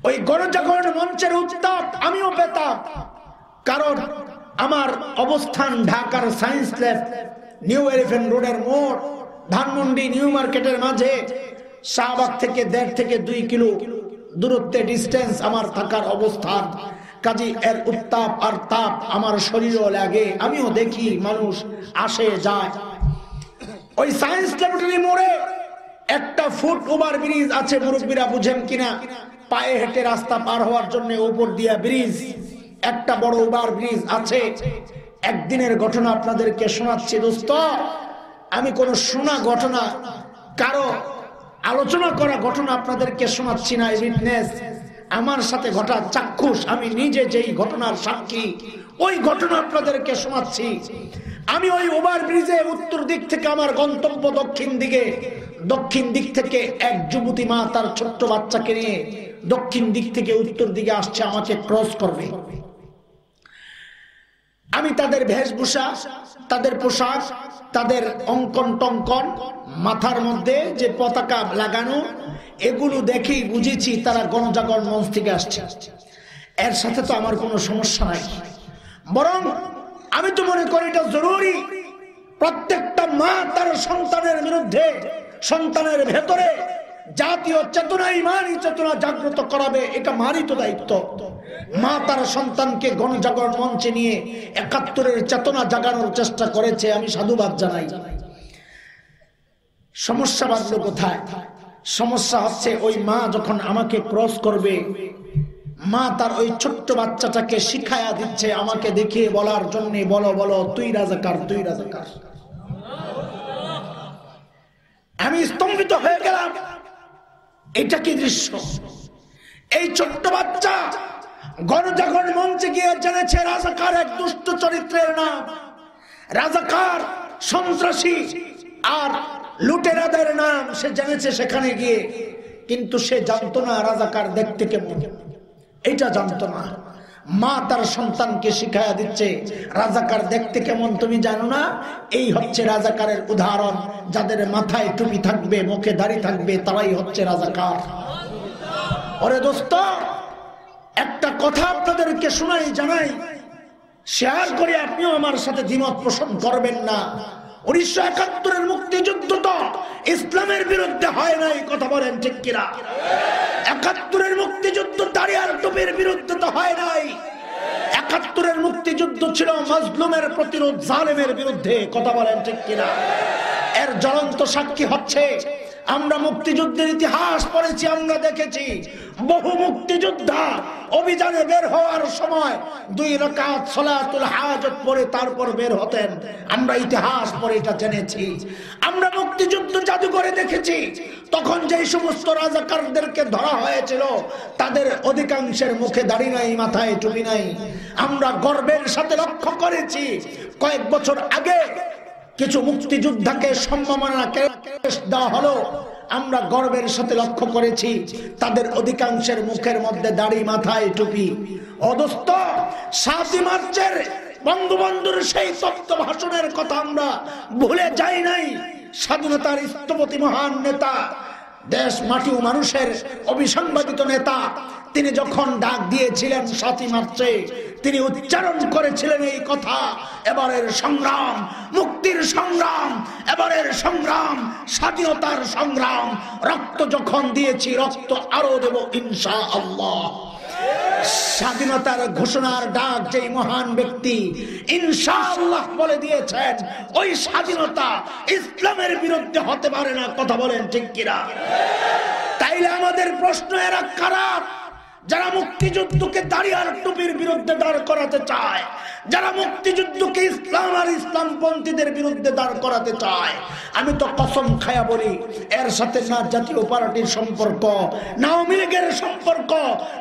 Speaker 1: ওই গণজাগরণ মঞ্চের উত্তাপ আমিও পেতাম, কারণ আমার অবস্থান ঢাকার সায়েন্স ল্যাব, নিউ এলিফ্যান্ট রোডের মোড়, ধানমন্ডি নিউ মার্কেটের মাঝে, শাহবাগ থেকে ১.৫ থেকে ২ কিলো দূরত্বে ডিস্টেন্স আমার থাকার অবস্থান। কাজী এর উত্তাপ আর তাপ আমার শরীরও লাগে, আমিও দেখি মানুষ আসে যায়। ওই সায়েন্স ল্যাবরেটরি মোড়ে একটা ফুট ওভার ব্রিজ আছে, মুরব্বীরা বুঝেন কিনা? পায়ে হেঁটে রাস্তা পার হওয়ার জন্য উপর দিয়া ব্রিজ, একটা বড় ওভার ব্রিজ আছে। একদিনের ঘটনা আপনাদেরকে শোনাচ্ছি দোস্ত। আমি কোন শোনা ঘটনা, কারো আলোচনা করা ঘটনা আপনাদেরকে শোনাচ্ছি না। উইটনেস আমার সাথে ঘটা চাক্ষুষ, আমি নিজে যেই ঘটনার সাক্ষী, ওই ঘটনা আপনাদেরকে শোনাচ্ছি। আমি ওই ওভার ব্রিজে উত্তর দিক থেকে আমার গন্তব্য দক্ষিণ দিক থেকে এক যুবতী মা তার ছোট্ট বাচ্চাকে নিয়ে দক্ষিণ দিক থেকে উত্তর দিকে আসছে, আমাকে ক্রস করবে। আমি তাদের বেশভূষা, তাদের পোশাক, তাদের অঙ্কন টঙ্কন, মাথার মধ্যে যে পতাকা লাগানো, এগুলো দেখেই বুঝেছি তারা গণজাগরণ মঞ্চ থেকে আসছে। এর সাথে তো আমার কোনো সমস্যা নাই, বরং আমি তো মনে করি এটা জরুরি। প্রত্যেকটা মা তার সন্তানের বিরুদ্ধে, সন্তানের ভেতরে জাতীয় চেতনা, ইমানি চেতনা জাগ্রত করাবে, এটা মারই তো দায়িত্ব। মা তার সন্তানকে গণজাগরণ মঞ্চে নিয়ে ৭১-এর চেতনা জাগানোর চেষ্টা করেছে, আমি সাধুবাদ জানাই। সমস্যা বাঁধলো কোথায়? সমস্যা হচ্ছে ওই মা যখন আমাকে ক্রস করবে, মা তার ওই ছোট্ট বাচ্চাটাকে শিখায়া দিচ্ছে আমাকে দেখিয়ে বলার জন্য, বলো বলো তুই রাজাকার, তুই রাজাকার। আমি স্তম্ভিত হয়ে গেলাম। এটা কি দৃশ্য? এই ছোট্ট বাচ্চা গণজাগরণ মঞ্চে গিয়ে জেনেছে রাজাকার এক দুষ্ট চরিত্রের নাম, রাজাকার সন্ত্রাসী আর লুটেরাদের নাম সে জেনেছে সেখানে গিয়ে, কিন্তু সে জানতো না রাজাকার দেখতে কেমন, এটা জানতো না। মা তার সন্তানকে শিখায়া দিচ্ছে রাজাকার দেখতে কেমন তুমি জানো না? এই হচ্ছে রাজাকারের উদাহরণ, যাদের মাথায় টুপি থাকবে, মুখে দাড়ি থাকবে, তারাই হচ্ছে রাজাকার। ওরে দোস্ত, একটা কথা আপনাদেরকে শোনাই, জানাই, শেয়ার করে আপনিও আমার সাথে দ্বিমত পোষণ করবেন না। 19৭১-এর মুক্তিযুদ্ধ তো ইসলামের বিরুদ্ধে হয় নাই, কথা বলেন ঠিক কিনা? ৭১-এর মুক্তিযুদ্ধ দাড়ি আর টুপির বিরুদ্ধে তো হয় নাই। ৭১-এর মুক্তিযুদ্ধ ছিল মাজলুমের প্রতিরোধ, জালেমের বিরুদ্ধে, কথা বলেন ঠিক কিনা? এর জ্বলন্ত সাক্ষী হচ্ছে আমরা মুক্তিযুদ্ধের ইতিহাস পড়েছি, আমরা দেখেছি বহু মুক্তিযোদ্ধা অভিযানে বের হওয়ার সময় 2 রাকাত সালাতুল হাজত পড়ে তারপর বের হতেন। আমরা ইতিহাস পড়ে এটা জেনেছি। আমরা মুক্তিযুদ্ধ জাদুঘরে দেখেছি তখন যেই সমস্ত রাজাকারদেরকে ধরা হয়েছিল তাদের অধিকাংশের মুখে দাড়ি নাই, মাথায় টুপি নাই। আমরা গর্বের সাথে লক্ষ্য করেছি কয়েক বছর আগে কিছু মুক্তিযোদ্ধাকে সম্মাননা কেস দেওয়া হলো, আমরা গর্বের সাথে লক্ষ্য করেছি তাদের অধিকাংশের মুখের মধ্যে দাড়ি, মাথায় টুপি। অদস্ত 7 মার্চের বঙ্গবন্ধুর সেই তত্ত্ব ভাষণের কথা আমরা ভুলে যাই নাই। স্বাধীনতার স্থপতি মহান নেতা, দেশ মাটি ও মানুষের অবিসংবাদিত নেতা, তিনি যখন ডাক দিয়েছিলেন 7 মার্চে, তিনি উচ্চারণ করেছিলেন এই কথা, এবারের সংগ্রাম মুক্তির সংগ্রাম, এবারের সংগ্রাম স্বাধীনতার সংগ্রাম। রক্ত যখন দিয়েছি রক্ত আরো দেব ইনশাআল্লাহ। স্বাধীনতার ঘোষণার ডাক যেই মহান ব্যক্তি ইনশাআল্লাহ বলে দিয়েছেন, ওই স্বাধীনতা ইসলামের বিরুদ্ধে হতে পারে না, কথা বলেন ঠিক কিনা? তাইলে আমাদের প্রশ্ন এরা কারা যারা মুক্তিযুদ্ধকে দাড়ি আর টুপির বিরুদ্ধে দাঁড় করাতে চায়, যারা মুক্তিযুদ্ধকে ইসলাম আর ইসলামপন্থীদের বিরুদ্ধে দাঁড় করাতে চায়? আমি তো কসম খায়া বলি, এর সাথে না জাতীয় পার্টির সম্পর্ক, না আওয়ামী লীগের সম্পর্ক,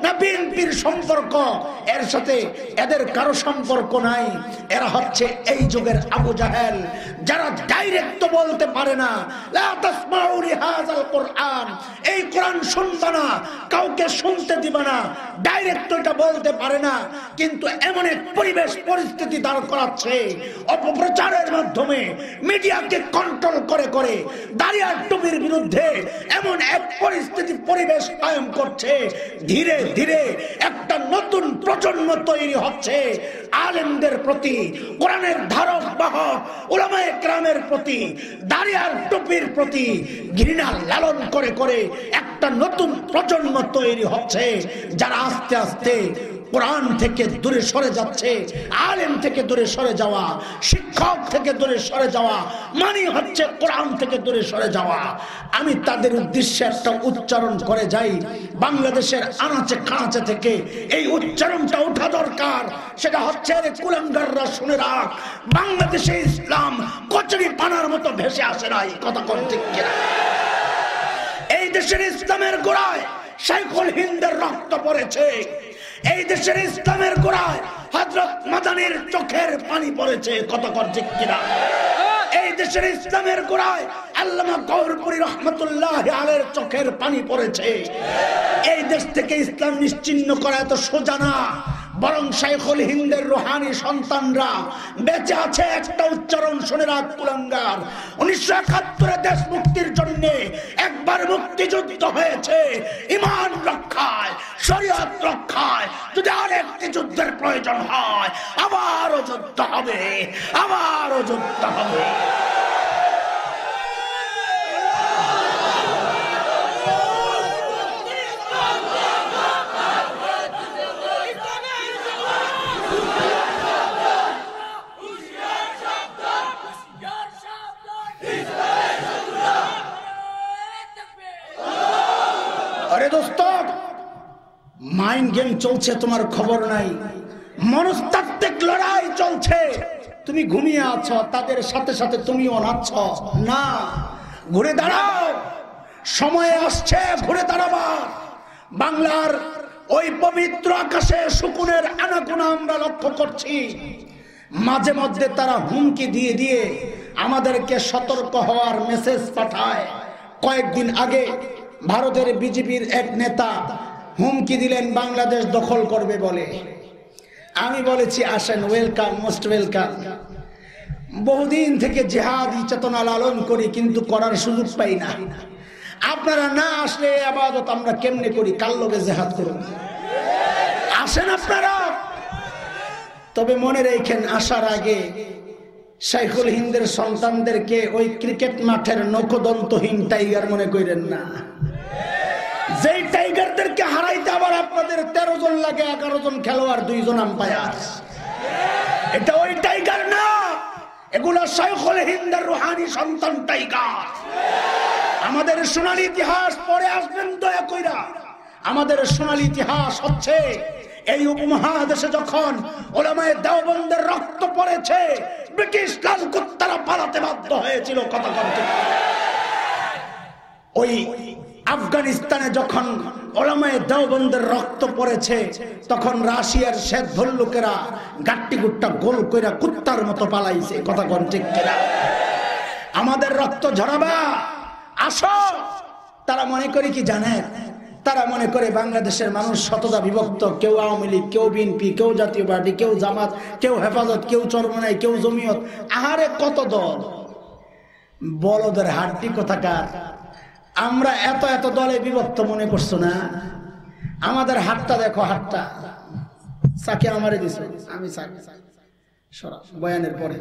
Speaker 1: না বিএনপির সম্পর্ক, এর সাথে এদের কারো সম্পর্ক নাই। এরা হচ্ছে এই যুগের আবু জাহেল, যারা ডাইরেক্ট তো বলতে পারে না লা তাসমাউ লিহাযাল কুরআন, এই কোরআন শুনবা না, কাউকে শুনতে দিবা না, ডাইরেক্ট এটা বলতে পারে না, কিন্তু এমন এক পরিবেশ পরিস্থিতি দাঁড় করাচ্ছে অপপ্রচারের মাধ্যমে, মিডিয়াকে কন্ট্রোল করে করে দাড়ি আর টুপির বিরুদ্ধে এমন এক পরিস্থিতি পরিবেশ কায়েম করছে। ধীরে ধীরে একটা নতুন প্রজন্ম তৈরি হচ্ছে আলেমদের প্রতি, কোরআনের ধারক বাহক উলামায়ে কেরামের প্রতি, দাড়ি আর টুপির প্রতি ঘৃণা লালন করে করে একটা নতুন প্রজন্ম তৈরি হচ্ছে, যারা আস্তে আস্তে কোরআন থেকে দূরে সরে যাচ্ছে। আলেম থেকে দূরে সরে যাওয়া, শিক্ষক থেকে দূরে সরে যাওয়া মানে হচ্ছে কোরআন থেকে দূরে সরে যাওয়া। আমি তাদের উদ্দেশ্যে একটা উচ্চারণ করে যাই, বাংলাদেশের আনাচে কানাচে থেকে এই উচ্চারণটা ওঠা দরকার। সেটা হচ্ছে, রে কুলাঙ্গাররা শুনে রাখ, বাংলাদেশে ইসলাম কচুরি পানার মতো ভেসে আসে নাই, কথা কোন ঠিক কিনা? এই দেশের ইসলামের গোড়ায় শাইখুল হিন্দের রক্ত পড়েছে, এই দেশের ইসলামের গোড়ায় হযরত মাদানির চোখের পানি পড়েছে। কত ঠিক কিনা? এই দেশের ইসলামের গোড়ায় আল্লামা গৌরপুরী রহমতুল্লাহ আলাইহির চোখের পানি পড়েছে। এই দেশ থেকে ইসলাম নিশ্চিহ্ন করা এত সোজা না, বরং শাইখুল হিন্দের রুহানি সন্তানরা বেঁচে আছে। একটা উচ্চারণ শুনে রাখ কুলাঙ্গার, 1971 দেশ মুক্তির জন্য একবার মুক্তিযুদ্ধ হয়েছে ঈমান রক্ষায়, শরীয়ত রক্ষায়। যদি আরেকটি যুদ্ধের প্রয়োজন হয় আবারও যুদ্ধ হবে, আবারও যুদ্ধ হবে। আরে দোস্ত, মাইন্ড গেম চলছে, তোমার খবর নাই। মনস্তাত্ত্বিক লড়াই চলছে, তুমি ঘুমিয়ে আছো, তাদের সাথে সাথে তুমিও নাচ্ছ না। ঘুরে দাঁড়াও, সময় আসছে ঘুরে দাঁড়াবা। বাংলার ওই পবিত্র আকাশে শকুনের আনাগোনা আমরা লক্ষ্য করছি। মাঝে মধ্যে তারা হুমকি দিয়ে দিয়ে আমাদেরকে সতর্ক হওয়ার মেসেজ পাঠায়। কয়েকদিন আগে ভারতের বিজেপির এক নেতা হুমকি দিলেন বাংলাদেশ দখল করবে বলে। আমি বলেছি আসেন, ওয়েলকাম, মোস্ট ওয়েলকাম। বহুদিন থেকে জিহাদি চেতনা লালন করি, কিন্তু করার সুযোগ পাই না। আপনারা না আসলে আবাদত আমরা কেমনে করি? কাল লোকে জিহাদ করুন, আসেন আপনারা। তবে মনে রেখেন, আসার আগে শাইখুল হিন্দের সন্তানদেরকে ওই ক্রিকেট মাঠের নখদন্তহীন টাইগার মনে করেন না। যেই টাইগারদেরকে হারাইতে আবার আপনাদের 13 জন লাগে, 11 জন খেলোয়াড়, 2 জন আম্পায়ার। এটা ওই টাইগার না, এগুলা শাইখুল হিন্দের রুহানি সন্তান টাইগার। আমাদের সোনালী ইতিহাস পরে আসবেন দয়া কইরা। আমাদের সোনালী ইতিহাস হচ্ছে এই উপমহাদেশে যখন উলামায়ে দেওবন্দের রক্ত পড়েছে, ব্রিটিশ লাল কুত্তারা পালাতে বাধ্য হয়েছিল। কথা বলতে ওই আফগানিস্তানে যখন উলামায়ে দেওবন্দের রক্ত পড়েছে, তখন রাশিয়ার শ্বেত ভল্লুকেরা গাট্টি গুট্টা গোল কইরা কুত্তার মতো পালাইছে। কথা কোন ঠিক কিনা? আমাদের রক্ত ঝরাবা, আসো। তারা মনে করে কি জানেন? তারা মনে করে বাংলাদেশের মানুষ শতদা বিভক্ত, কেউ আওয়ামী লীগ, কেউ বিএনপি, কেউ জাতীয় পার্টি, কেউ জামাত, কেউ হেফাজত, কেউ চরমনাই, কেউ জমিয়ত। আহারে কত দল, বলদের হাড্ডি কোথাকার। আমরা এত এত দলে বিভক্ত মনে করছো না? আমাদের হাতটা দেখো, হাতটা সাকে আমারে দিছ, আমি বয়ানের পরে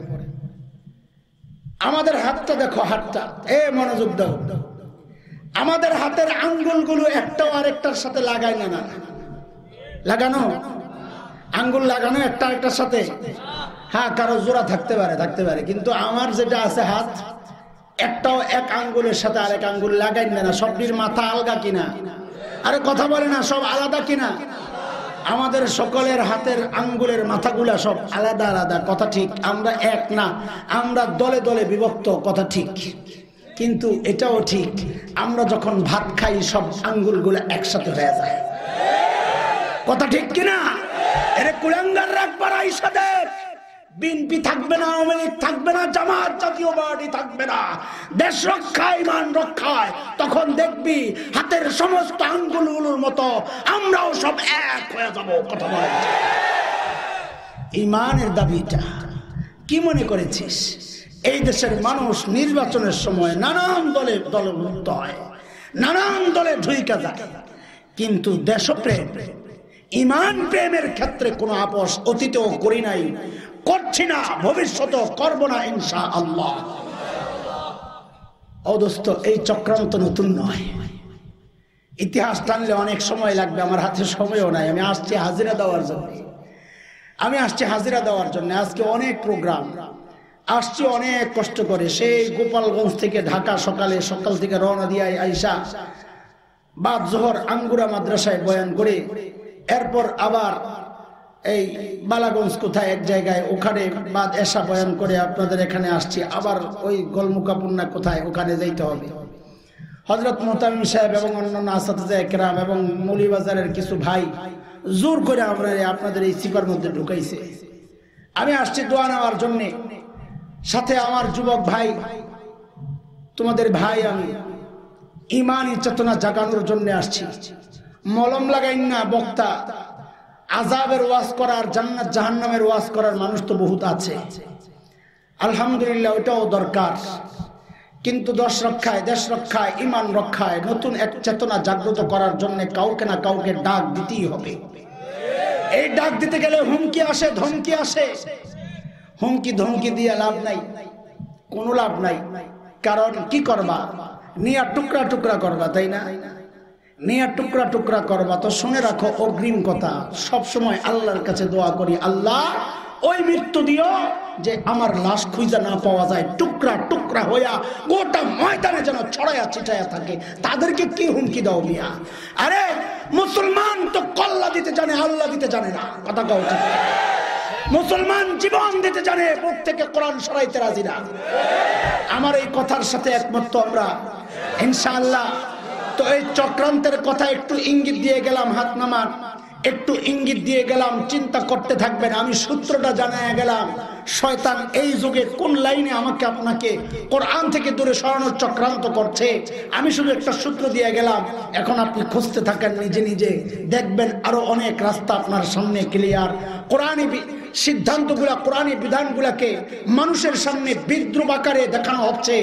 Speaker 1: আমাদের হাতটা দেখো, হাতটা এ মনোযোগ দাও। আমাদের হাতের আঙ্গুলগুলো একটাও আরেকটার সাথে লাগায় না, লাগানো আঙ্গুল লাগানো একটা আরেকটার সাথে। হ্যাঁ, কারো জোড়া থাকতে পারে, কিন্তু আমার যেটা আছে হাত, একটাও এক আঙ্গুলের সাথে আরেক আঙ্গুল লাগাই না। সবটির মাথা আলগা কিনা? আরে কথা বলে না, সব আলাদা কিনা? আমাদের সকলের হাতের আঙ্গুলের মাথাগুলা সব আলাদা আলাদা। কথা ঠিক, আমরা এক না, আমরা দলে দলে বিভক্ত। কথা ঠিক, কিন্তু এটাও ঠিক, আমরা যখন ভাত খাই সব আঙ্গুলগুলো একসাথে হয়ে যায়। কথা ঠিক কিনা? এরে কুলাঙ্গার রাখবার আইসা দেখ, বিএনপি থাকবে না, আওয়ামী লীগ থাকবে না, জামাত জাতীয় পার্টি থাকবে না, দেশ রক্ষায়, ইমান রক্ষায়, তখন দেখবি হাতের সমস্ত আঙ্গুলগুলোর মতো আমরাও সব এক হয়ে যাব। কথা বলে ইমানের দাবিটা কি মনে করেছিস? এই দেশের মানুষ নির্বাচনের সময় নানান দলে দলভুক্ত হয়, নানান দলে ঢুইকা যায়, কিন্তু দেশপ্রেম, ইমান প্রেমের ক্ষেত্রে কোনো আপোষ অতীতেও করি নাই, করছি না, ভবিষ্যতেও করব না ইনশাআল্লাহ। ও দোস্ত, এই চক্রান্ত নতুন নয়। ইতিহাস টানলে অনেক সময় লাগবে, আমার হাতে সময়ও নাই। আমি আসছি হাজিরা দেওয়ার জন্য, আজকে অনেক প্রোগ্রাম, আসছি অনেক কষ্ট করে, সেই গোপালগঞ্জ থেকে ঢাকা সকাল থেকে রওনা দিয়ে আইসা বাদ জোহর আঙ্গুরা মাদ্রাসায় বয়ান করে, এরপর আবার এই বালাগঞ্জ কোথায় এক জায়গায়, ওখানে বাদ এসা বয়ান করে আপনাদের এখানে আসছি, আবার ওই গোলমুকাপুন্না কোথায়, ওখানে যাইতে হবে। হযরত মুহতামিম সাহেব এবং অন্যান্য আসাতিজা কেরাম এবং মৌলভীবাজারের কিছু ভাই জোর করে আপনাদের এই সিপার মধ্যে ঢুকাইছে। আমি আসছি দোয়া নেওয়ার জন্যে, সাথে আমার যুবক ভাই, তোমাদের ভাই, আমি ইমানি চেতনা জাগানোর জন্য আসছি। মলম লাগাইন না বক্তা, আযাবের ওয়াজ করার, জান্নাত জাহান্নামের ওয়াজ করার মানুষ তো বহুত আছে, আলহামদুলিল্লাহ, ওটাও দরকার। কিন্তু দেশ রক্ষায়, দেশ রক্ষায়, ইমান রক্ষায় নতুন এক চেতনা জাগ্রত করার জন্য কাউকে না কাউকে ডাক দিতেই হবে। এই ডাক দিতে গেলে হুমকি আসে, ধমকি আসে। হুমকি ধমকি দিয়ে লাভ নাই, কোনো লাভ নাই। কারণ কি করবা? নিয়া টুকরা টুকরা করবা, তাই না? নিয়া টুকরা টুকরা করবা। তো শুনে রাখো অগ্রিম কথা, সব সময় আল্লাহর কাছে দোয়া করি, আল্লাহ ওই মৃত্যু দিও যে আমার লাশ খুঁজে না পাওয়া যায়, টুকরা টুকরা হইয়া গোটা ময়দানে যেন ছড়াইয়া ছিটাইয়া থাকে। তাদেরকে কি হুমকি দাও মিয়া? আরে মুসলমান তো কল্লা দিতে জানে, আল্লাহ দিতে জানে না, কথা কও ঠিক? মুসলমান জীবন দিতে জানে, বুক থেকে কোরআন সরাইতে রাজি না। আমার এই কথার সাথে একমত তো আমরা ইনশাআল্লাহ। তো এই চক্রান্তের কথা একটু ইঙ্গিত দিয়ে গেলাম, হাত নামান, একটু ইঙ্গিত দিয়ে গেলাম, চিন্তা করতে থাকবেন। আমি সূত্রটা জানায় গেলাম, শয়তান এই যুগে কোন লাইনে আমাকে আপনাকে কোরআন থেকে দূরে সরানোর চক্রান্ত করছে। আমি শুধু একটা সূত্র দিয়ে গেলাম, এখন আপনি খুঁজতে থাকেন নিজে নিজে, দেখবেন আরো অনেক রাস্তা আপনার সামনে ক্লিয়ার। কোরআনী সিদ্ধান্তগুলা, কোরআনী বিধানগুলাকে মানুষের সামনে বিদ্রুপ আকারে দেখানো হচ্ছে।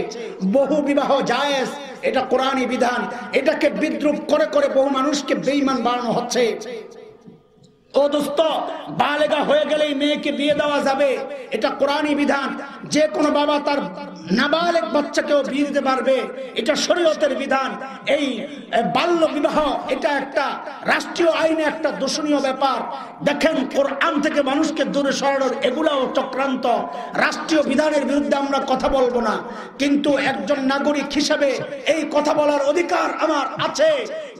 Speaker 1: বহু বিবাহ জায়েজ, এটা কোরআনী বিধান, এটাকে বিদ্রুপ করে করে বহু মানুষকে বেঈমান বানানো হচ্ছে। ও দোস্ত, বালেগা হয়ে গেলেই মেয়েকে বিয়ে দেওয়া যাবে, এটা কোরআনী বিধান। যে কোনো বাবা তার নাবালেগ বাচ্চাকেও বিয়ে দিতে পারবে, এটা শরীয়তের বিধান। এই বাল্য বিবাহ এটা একটা রাষ্ট্রীয় আইনে একটা দূষণীয় ব্যাপার। দেখেন, কোরআন থেকে মানুষকে দূরে সরানোর এগুলাও চক্রান্ত। রাষ্ট্রীয় বিধানের বিরুদ্ধে আমরা কথা বলবো না, কিন্তু একজন নাগরিক হিসেবে এই কথা বলার অধিকার আমার আছে।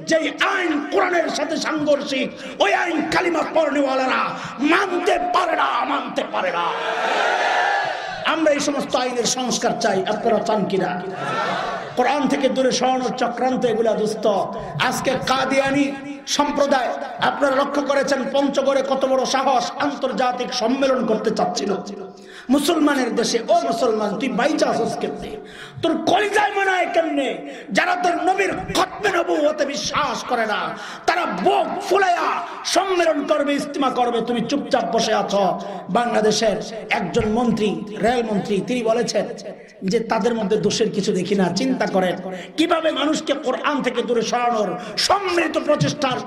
Speaker 1: যেই আইন কোরআনের সাথে সাংঘর্ষিক, ওই আইন কালিমা পড়নেওয়ালারা মানতে পারে না, মানতে পারে না। আমরা এই সমস্ত আইনের সংস্কার চাই, আপনারা চান কিনা? কোরআন থেকে দূরে সরানোর চক্রান্ত এগুলা দোস্ত। আজকে কাদিয়ানি সম্প্রদায়, আপনারা লক্ষ্য করেছেন পঞ্চগড়ে কত বড় সাহস, আন্তর্জাতিক সম্মেলন করতে চাচ্ছিল মুসলমানের দেশে। ও মুসলমান, তুই বাইচা আসস কেমনে? তোর কলিজায় মানায় কেমনে? যারা তোর নবীর খতমে নবুয়তে বিশ্বাস করে না, তারা বুক ফুলাইয়া সম্মেলন করবে, ইস্তিমা করবে, তুমি চুপচাপ বসে আছো। বাংলাদেশের একজন মন্ত্রী, রেল মন্ত্রী, তিনি বলেছেন যে তাদের মধ্যে দোষের কিছু দেখি না। চিন্তা করেন কিভাবে মানুষকে কোরআন থেকে দূরে সরানোর সম্মিলিত প্রচেষ্টার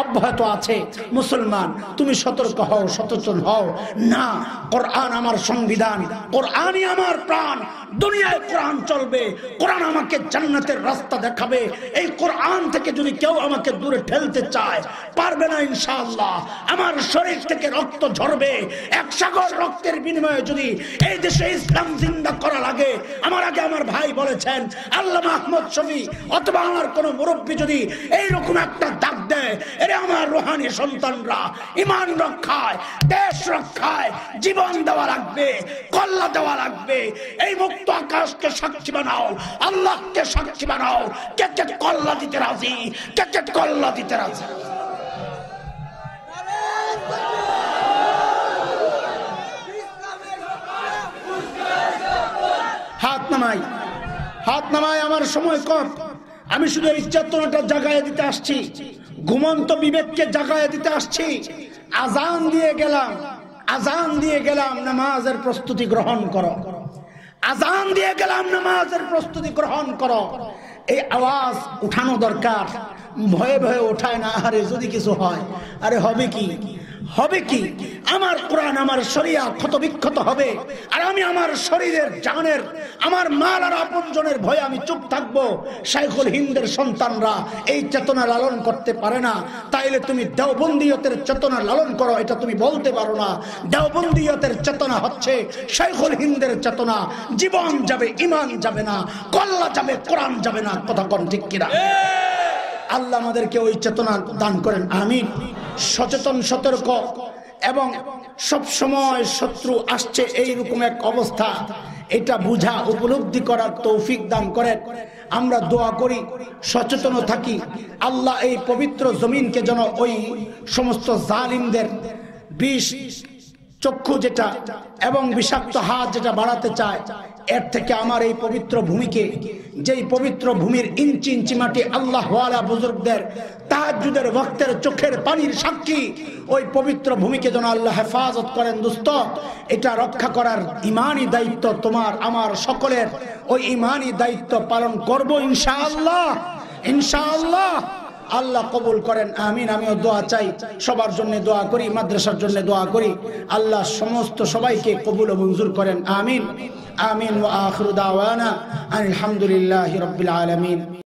Speaker 1: অব্যাহত আছে। মুসলমান, তুমি সতর্ক হও, সচেতন হও। না, কোরআন আমার সংবিধান, কোরআনই আমার প্রাণ। দুনিয়ায় কোরআন চলবে, কোরআন আমাকে জান্নাতের রাস্তা দেখাবে। এই কোরআন থেকে যদি কেউ আমাকে দূরে ঠেলতে চায়, পারবে না ইনশাআল্লাহ। আমার শরীর থেকে রক্ত ঝরবে, এক সাগর রক্তের বিনিময়ে যদি এই দেশে ইসলাম জিন্দা করা লাগে। আমার আগে আমার ভাই বলেছেন, আল্লামা আহমদ শফি অথবা আমার কোন মুরব্বী যদি এইরকম একটা ডাক দেয়, এরে আমার রুহানি সন্তানরা, ইমান রক্ষায়, দেশ রক্ষায় জীবন দেওয়া লাগবে, কল্লা দেওয়া লাগবে। এই মুক্ত আকাশকে সাক্ষী বানাও, আল্লাহকে সাক্ষী বানাও। কে কে কল্লা দিতে রাজি? কে কে কল্লা দিতে রাজি? হাত নামাই, হাত নামাই। আমার সময় কম, আমি শুধু এই চেতনাটা জাগায় দিতে আসছি, ঘুমন্ত বিবেককে জাগায় দিতে আসছি। আজান দিয়ে গেলাম, আজান দিয়ে গেলাম, নামাজের প্রস্তুতি গ্রহণ করো। আজান দিয়ে গেলাম, নামাজের প্রস্তুতি গ্রহণ করো। এই আওয়াজ উঠানো দরকার। ভয়ে ভয়ে ওঠায় না, আরে যদি কিছু হয়, আরে হবে কি, হবে কি? আমার কোরআন, আমার শরিয়া ক্ষত বিক্ষত হবে, আর আমি আমার শরীরের, জানের, আমার মাল আর আপনজনের ভয়ে আমি চুপ থাকবো। শাইখুল হিন্দের সন্তানরা এই চেতনা লালন করতে পারে না। তাইলে তুমি দেওবন্দিয়তের চেতনা লালন করো, এটা তুমি বলতে পারো না। দেওবন্দিয়তের চেতনা হচ্ছে শাইখুল হিন্দের চেতনা। জীবন যাবে, ইমান যাবে না, কল্লা যাবে, কোরআন যাবে না। কথা কোন ঠিক কিনা? আল্লাহ আমাদেরকে ওই চেতনা দান করেন, আমিন। সচেতন, সতর্ক এবং সব সময় শত্রু আসছে এইরকম এক অবস্থা। এটা বুঝা উপলব্ধি করার তৌফিক দান করেন। আমরা দোয়া করি, সচেতন থাকি, আল্লাহ এই পবিত্র জমিনকে যেন ওই সমস্ত জালিমদের বিষ চক্ষু যেটা এবং বিষাক্ত হাত যেটা বাড়াতে চায়, এর থেকে আমার এই পবিত্র ভূমিকে, যেই পবিত্র ভূমির ইঞ্চি ইঞ্চি মাটি আল্লাহ ওয়ালা বুজুর্গদের তাহাজ্জুদের ওয়াক্তের চোখের পানির সাক্ষী, ওই পবিত্র ভূমিকে যেন আল্লাহ হেফাজত করেন। দোস্ত, এটা রক্ষা করার ইমানি দায়িত্ব তোমার আমার সকলের। ওই ইমানি দায়িত্ব পালন করব ইনশাআল্লাহ, ইনশাআল্লাহ। আল্লাহ কবুল করেন, আমিন। আমিও দোয়া চাই, সবার জন্য দোয়া করি, মাদ্রাসার জন্য দোয়া করি। আল্লাহ সমস্ত সবাইকে কবুল ও মঞ্জুর করেন, আমিন আমিন। ওয়া আখিরু দাওয়ানা আলহামদুলিল্লাহি রাব্বিল আলামিন।